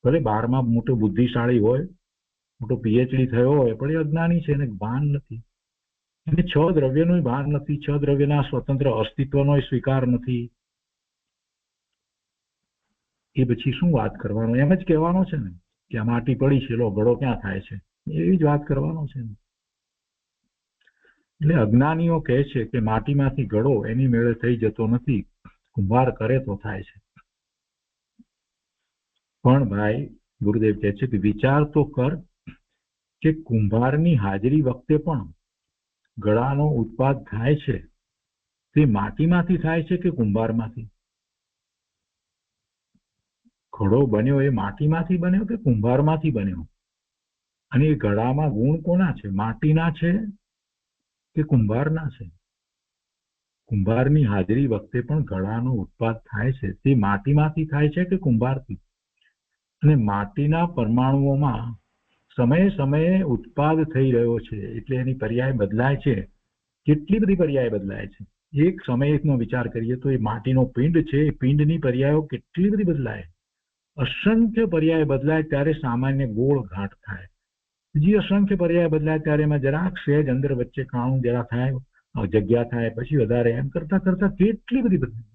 ભલે 12માં મોટો બુદ્ધિશાળી હોય, મોટો પીએચડી થયો હોય, પણ એ અજ્ઞાની છે. એને ભાન નથી. એને 6 દ્રવ્યનું ભાન નથી. 6 દ્રવ્યના સ્વતંત્ર અસ્તિત્વનો સ્વીકાર નથી. એ પછી શું વાત કરવાનો? એમ જ કહેવાનો છે ને કે આ માટી પડી છે, લો ઘડો ક્યાં થાય છે? એવી જ વાત કરવાનો છે. એટલે અજ્ઞાનીઓ કહે છે કે માટીમાંથી ઘડો એની મેળે થઈ જતો નથી, કુંભાર કરે તો થાય છે. પણ ભાઈ, ગુરુદેવ કહે છે કે વિચાર તો કર કે કુંભારની હાજરી વખતે પણ ઘડાનો ઉત્પાદ થાય છે, તે માટીમાંથી થાય છે કે કુંભારમાંથી? ઘડો બન્યો એ માટીમાંથી બન્યો કે કુંભારમાંથી બન્યો? અને એ ઘડામાં ગુણ કોના છે? માટીના છે કે કુંભારના છે? કુંભારની હાજરી વખતે પણ ઘડાનો ઉત્પાદ થાય છે, તે માટીમાંથી થાય છે કે કુંભારથી? અને માટીના પરમાણુઓમાં સમયે સમયે ઉત્પાદ થઈ રહ્યો છે, એટલે એની પર્યાય બદલાય છે. કેટલી બધી પર્યાય બદલાય છે. એક સમયનો વિચાર કરીએ તો એ માટીનો પિંડ છે, એ પિંડની પર્યાયો કેટલી બધી બદલાય. અસંખ્ય પર્યાય બદલાય ત્યારે સામાન્ય ગોળ ઘાટ થાય. બીજી અસંખ્ય પર્યાય બદલાય ત્યારે એમાં જરાક સહેજ અંદર વચ્ચે કાણું જરા થાય, જગ્યા થાય, પછી વધારે, એમ કરતા કરતા કેટલી બધી બદલાય.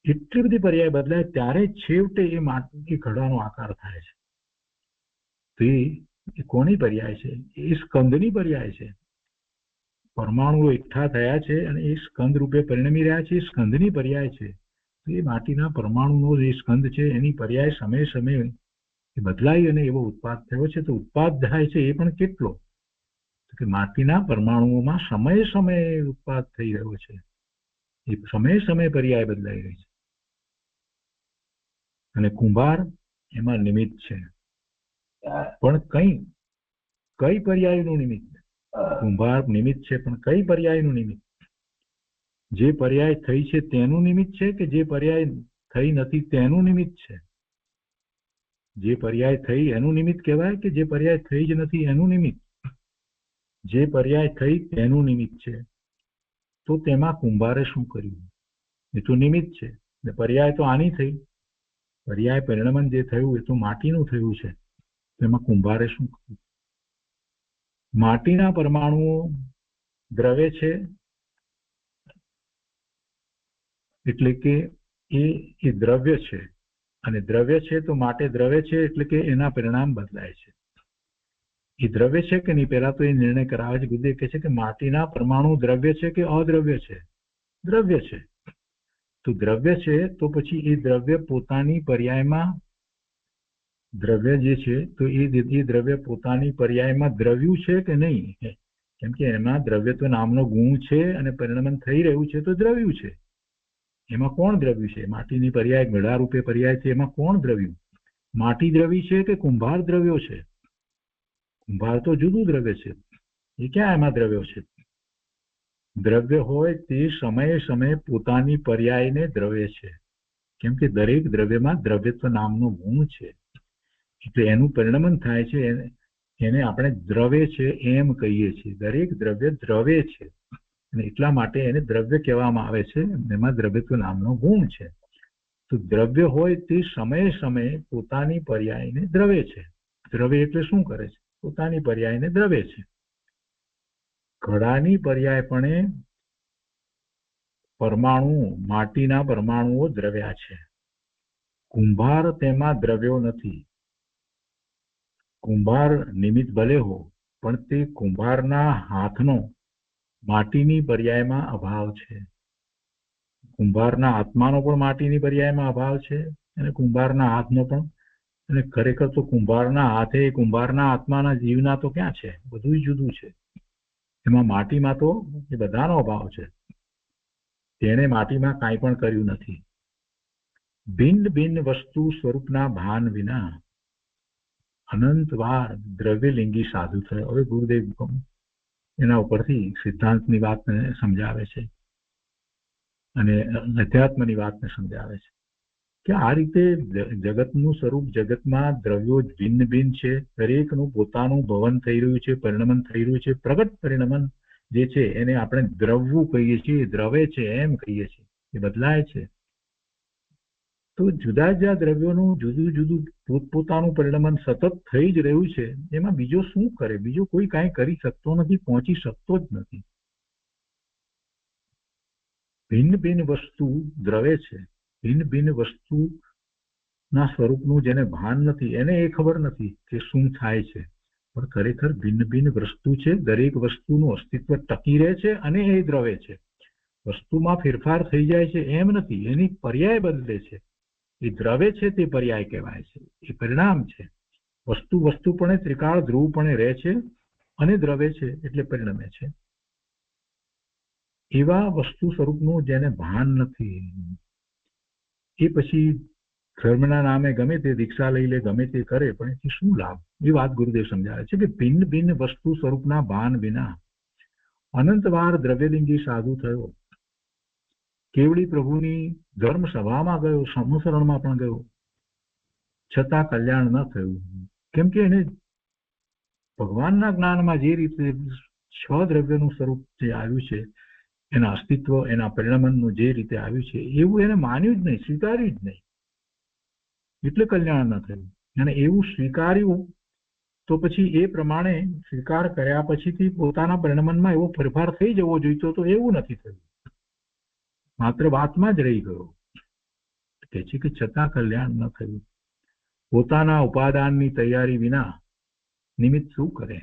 એટલી બધી પર્યાય બદલાય ત્યારે છેવટે એ માટી ઘડાનો આકાર થાય છે. તો એ કોની પર્યાય છે? એ સ્કંદની પર્યાય છે. પરમાણુઓ એકઠા થયા છે અને એ સ્કંદ રૂપે પરિણમી રહ્યા છે. એ સ્કંદની પર્યાય છે. એ માટીના પરમાણુનો જે સ્કંદ છે એની પર્યાય સમયે સમયે બદલાઈ અને એવો ઉત્પાદ થયો છે. તો ઉત્પાદ થાય છે એ પણ કેટલો? કે માટીના પરમાણુઓમાં સમયે સમયે ઉત્પાદ થઈ રહ્યો છે. એ સમયે સમયે પર્યાય બદલાઈ રહી છે. અને કુંભાર એમાં નિમિત્ત છે. પણ કઈ પર્યાયનું નિમિત્ત? કુંભાર નિમિત્ત છે, પણ કઈ પર્યાયનું નિમિત્ત? જે પર્યાય થઈ છે તેનું નિમિત્ત છે કે જે પર્યાય થઈ નથી તેનું નિમિત્ત છે? જે પર્યાય થઈ એનું નિમિત્ત કહેવાય કે જે પર્યાય થઈ જ નથી એનું નિમિત્ત? જે પર્યાય થઈ તેનું નિમિત્ત છે. તો તેમાં કુંભારે શું કર્યું? એ તો નિમિત્ત છે. પર્યાય તો આની થઈ. પર્યાય પરિણમન જે થયું એ તો માટીનું થયું છે. તેમાં કુંભારે શું કર્યું? માટીના પરમાણુઓ દ્રવ્ય છે, એટલે કે એ દ્રવ્ય છે. અને દ્રવ્ય છે તો માટે દ્રવ્ય છે, એટલે કે એના પરિણામ બદલાય છે. એ દ્રવ્ય છે કે નહીં, પહેલા તો એ નિર્ણય કરાવે છે. ગુરુદેવ કહે છે કે માટીના પરમાણુ દ્રવ્ય છે કે અદ્રવ્ય છે? દ્રવ્ય છે. તો તો દ્રવ્ય છે તો પછી એ દ્રવ્ય પોતાની પર્યાયમાં દ્રવ્ય જે છે તો એ દ્રવ્ય પોતાની પર્યાયમાં દ્રવ્યું છે કે નહીં? કેમ કે એમાં દ્રવ્યત્વ નામનો ગુણ છે અને પરિણમન થઈ રહ્યું છે તો દ્રવ્યું છે. એમાં કોણ દ્રવ્યું છે? માટીની પર્યાય ઘડા રૂપે પર્યાય છે, એમાં કોણ દ્રવ્યું? માટી દ્રવી છે કે કુંભાર દ્રવ્યો છે? કુંભાર તો જુદું દ્રવ્ય છે, એ ક્યાં એમાં દ્રવ્યો છે? દ્રવ્ય હોય તે સમયે સમયે પોતાની પર્યાયને દ્રવ્ય છે, કેમ કે દરેક દ્રવ્યમાં દ્રવ્યત્વ નામનો ગુણ છે, એટલે એનું પરિણમન થાય છે, એને આપણે દ્રવે છે એમ કહીએ છીએ. દરેક દ્રવ્ય દ્રવે છે અને એટલા માટે એને દ્રવ્ય કહેવામાં આવે છે, એમાં દ્રવ્યત્વ નામનો ગુણ છે. તો દ્રવ્ય હોય તે સમયે સમયે પોતાની પર્યાયને દ્રવે છે. દ્રવે એટલે શું કરે છે? પોતાની પર્યાયને દ્રવે છે. ઘડાની પર્યાયપણે પરમાણુ, માટીના પરમાણુઓ દ્રવ્યા છે. કુંભાર તેમાં દ્રવ્યો નથી. કુંભાર નિમિત્ત ભલે હો, પણ તે કુંભારના હાથનો માટીની પર્યાયમાં અભાવ છે. કુંભારના આત્માનો પણ માટીની પર્યાયમાં અભાવ છે અને કુંભારના હાથનો પણ. અને ખરેખર તો કુંભારના હાથે કુંભારના આત્માના જીવના તો ક્યાં છે? બધું જુદું છે. એમાં માટીમાં તો એ બધાનો અભાવ છે. તેણે માટીમાં કાંઈ પણ કર્યું નથી. ભિન્ન ભિન્ન વસ્તુ સ્વરૂપના ભાન વિના અનંતવાર દ્રવ્યલિંગી સાધુ થયો. હવે ગુરુદેવ એના ઉપરથી સિદ્ધાંતની વાતને સમજાવે છે અને અધ્યાત્મની વાતને સમજાવે છે કે આ રીતે જગતનું સ્વરૂપ, જગતમાં દ્રવ્યો ભિન્ન ભિન્ન છે, દરેકનું પોતાનું ભવન થઈ રહ્યું છે, પરિણમન થઈ રહ્યું છે. પ્રગટ પરિણમન જે છે એને આપણે દ્રવવું કહીએ છીએ, દ્રવે છે એમ કહીએ છીએ. એ બદલાય છે. તો જુદા જુદા દ્રવ્યોનું જુદું જુદું પોતપોતાનું પરિણમન સતત થઈ જ રહ્યું છે. એમાં બીજો શું કરે? બીજો કોઈ કાંઈ કરી શકતો નથી, પહોંચી શકતો જ નથી. ભિન્ન ભિન્ન વસ્તુ દ્રવે છે. ભિન્ન ભિન્ન વસ્તુના સ્વરૂપનું જેને ભાન નથી, એને એ ખબર નથી કે શું થાય છે. પણ ખરેખર ભિન્ન ભિન્ન વસ્તુ છે. દરેક વસ્તુનું અસ્તિત્વ ટકી રહે છે અને એ દ્રવે છે. વસ્તુમાં ફેરફાર થઈ જાય છે એમ નથી, એની પર્યાય બદલે છે. એ દ્રવે છે તે પર્યાય કહેવાય છે, એ પરિણામ છે. વસ્તુ વસ્તુપણે ત્રિકાળ ધ્રુવપણે રહે છે અને દ્રવે છે એટલે પરિણમે છે. એવા વસ્તુ સ્વરૂપનું જેને ભાન નથી, એ પછી ધર્મના નામે ગમે તે દીક્ષા લઈ લે, ગમે તે કરે, પણ એથી શું લાભ? એ વાત ગુરુદેવ સમજાવે છે કે ભિન્ન ભિન્ન વસ્તુ સ્વરૂપના ભાન વિના અનંતવાર દ્રવ્યલિંગી સાધુ થયો. કેવડી પ્રભુની ધર્મ સભામાં ગયો, સમુસરણમાં પણ ગયો, છતાં કલ્યાણ ન થયું. કેમ કે એને ભગવાનના જ્ઞાનમાં જે રીતે છ દ્રવ્યનું સ્વરૂપ જે આવ્યું છે, એના અસ્તિત્વ, એના પરિણમનનું જે રીતે આવ્યું છે, એવું એને માન્યું જ નહીં, સ્વીકાર્યું જ નહીં. એટલે કલ્યાણ ન થયું. અને એવું સ્વીકાર્યું તો પછી એ પ્રમાણે સ્વીકાર કર્યા પછીથી પોતાના પરિણમનમાં એવો ફેરફાર થઈ જવો જોઈતો, તો એવું નથી થયું. માત્ર વાતમાં જ રહી ગયો. કે છે કે છતાં કલ્યાણ ન થયું. પોતાના ઉપાદાનની તૈયારી વિના નિમિત્ત શું કરે?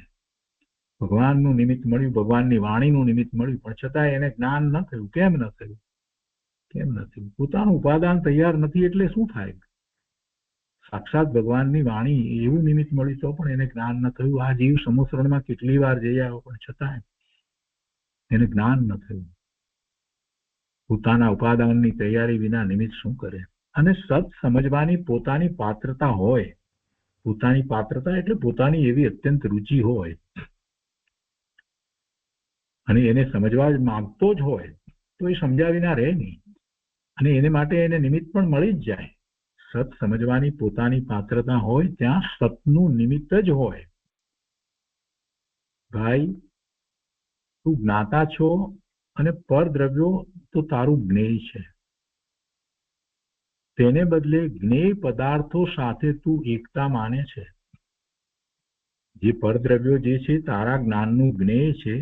ભગવાનનું નિમિત્ત મળ્યું, ભગવાનની વાણીનું નિમિત્ત મળ્યું, પણ છતાં એને જ્ઞાન ન થયું. કેમ ન થયું? કેમ ન થયું? પોતાનું ઉપાદાન તૈયાર નથી એટલે શું થાય? સાક્ષાત ભગવાનની વાણી એવું નિમિત્ત મળ્યું તો પણ એને જ્ઞાન ન થયું. આ જીવ સમુસરણમાં કેટલી વાર જઈ આવ્યો, પણ છતાં એને જ્ઞાન ન થયું. પોતાના ઉપાદાનની તૈયારી વિના નિમિત્ત શું કરે? અને સત સમજવાની પોતાની પાત્રતા હોય, પોતાની પાત્રતા એટલે પોતાની એવી અત્યંત રુચિ હોય અને એને સમજવા માંગતો જ હોય, તો એ સમજ્યા વિના રહે નહીં. અને એને માટે એને નિમિત્ત પણ મળી જ જાય. સત સમજવાની પોતાની પાત્રતા હોય ત્યાં સતનું નિમિત્ત જ હોય. ભાઈ, તું જ્ઞાતા છો અને પરદ્રવ્યો તો તારું જ્ઞેય છે. તેને બદલે જ્ઞેય પદાર્થો સાથે તું એકતા માને છે. જે પરદ્રવ્યો જે છે તારા જ્ઞાનનું જ્ઞેય છે,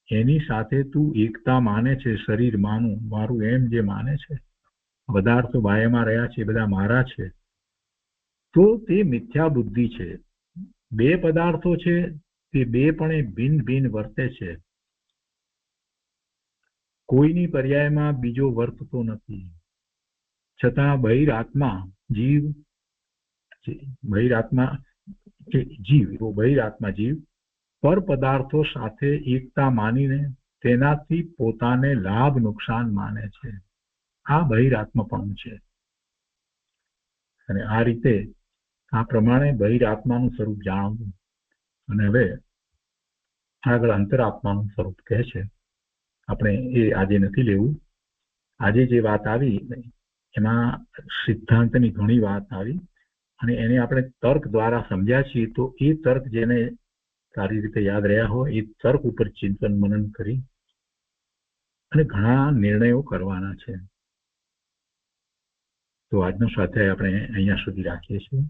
એની સાથે તું એકતા માને છે. શરીર માનું, મારું એમ જે માને છે, પદાર્થો બાહ્યમાં રહ્યા છે, બધા મારા છે, તો તે મિથ્યા બુદ્ધિ છે. બે પદાર્થો છે, તે બે પણ ભિન્ન ભિન્ન વર્તે છે. કોઈની પર્યાયમાં બીજો વર્તતો નથી, છતાં બહિરાત્મા જીવ પર પદાર્થો સાથે એકતા માનીને તેનાથી પોતાને લાભ નુકસાન માને છે. આ બહિરાત્માપણું છે. અને આ રીતે આ પ્રમાણે બહિરાત્માનું સ્વરૂપ જાણવું. અને હવે આગળ અંતરાત્માનું સ્વરૂપ કહે છે. આપણે એ આજે નથી લેવું. આજે જે વાત આવી એમાં સિદ્ધાંતની ઘણી વાત આવી અને એને આપણે તર્ક દ્વારા સમજ્યા છીએ. તો એ તર્ક જેને સારી રીતે યાદ રહ્યા હોય એ તર્ક ઉપર ચિંતન મનન કરી અને ઘણા નિર્ણયો કરવાના છે. તો આજનો સ્વાધ્યાય આપણે અહીંયા સુધી રાખીએ છીએ.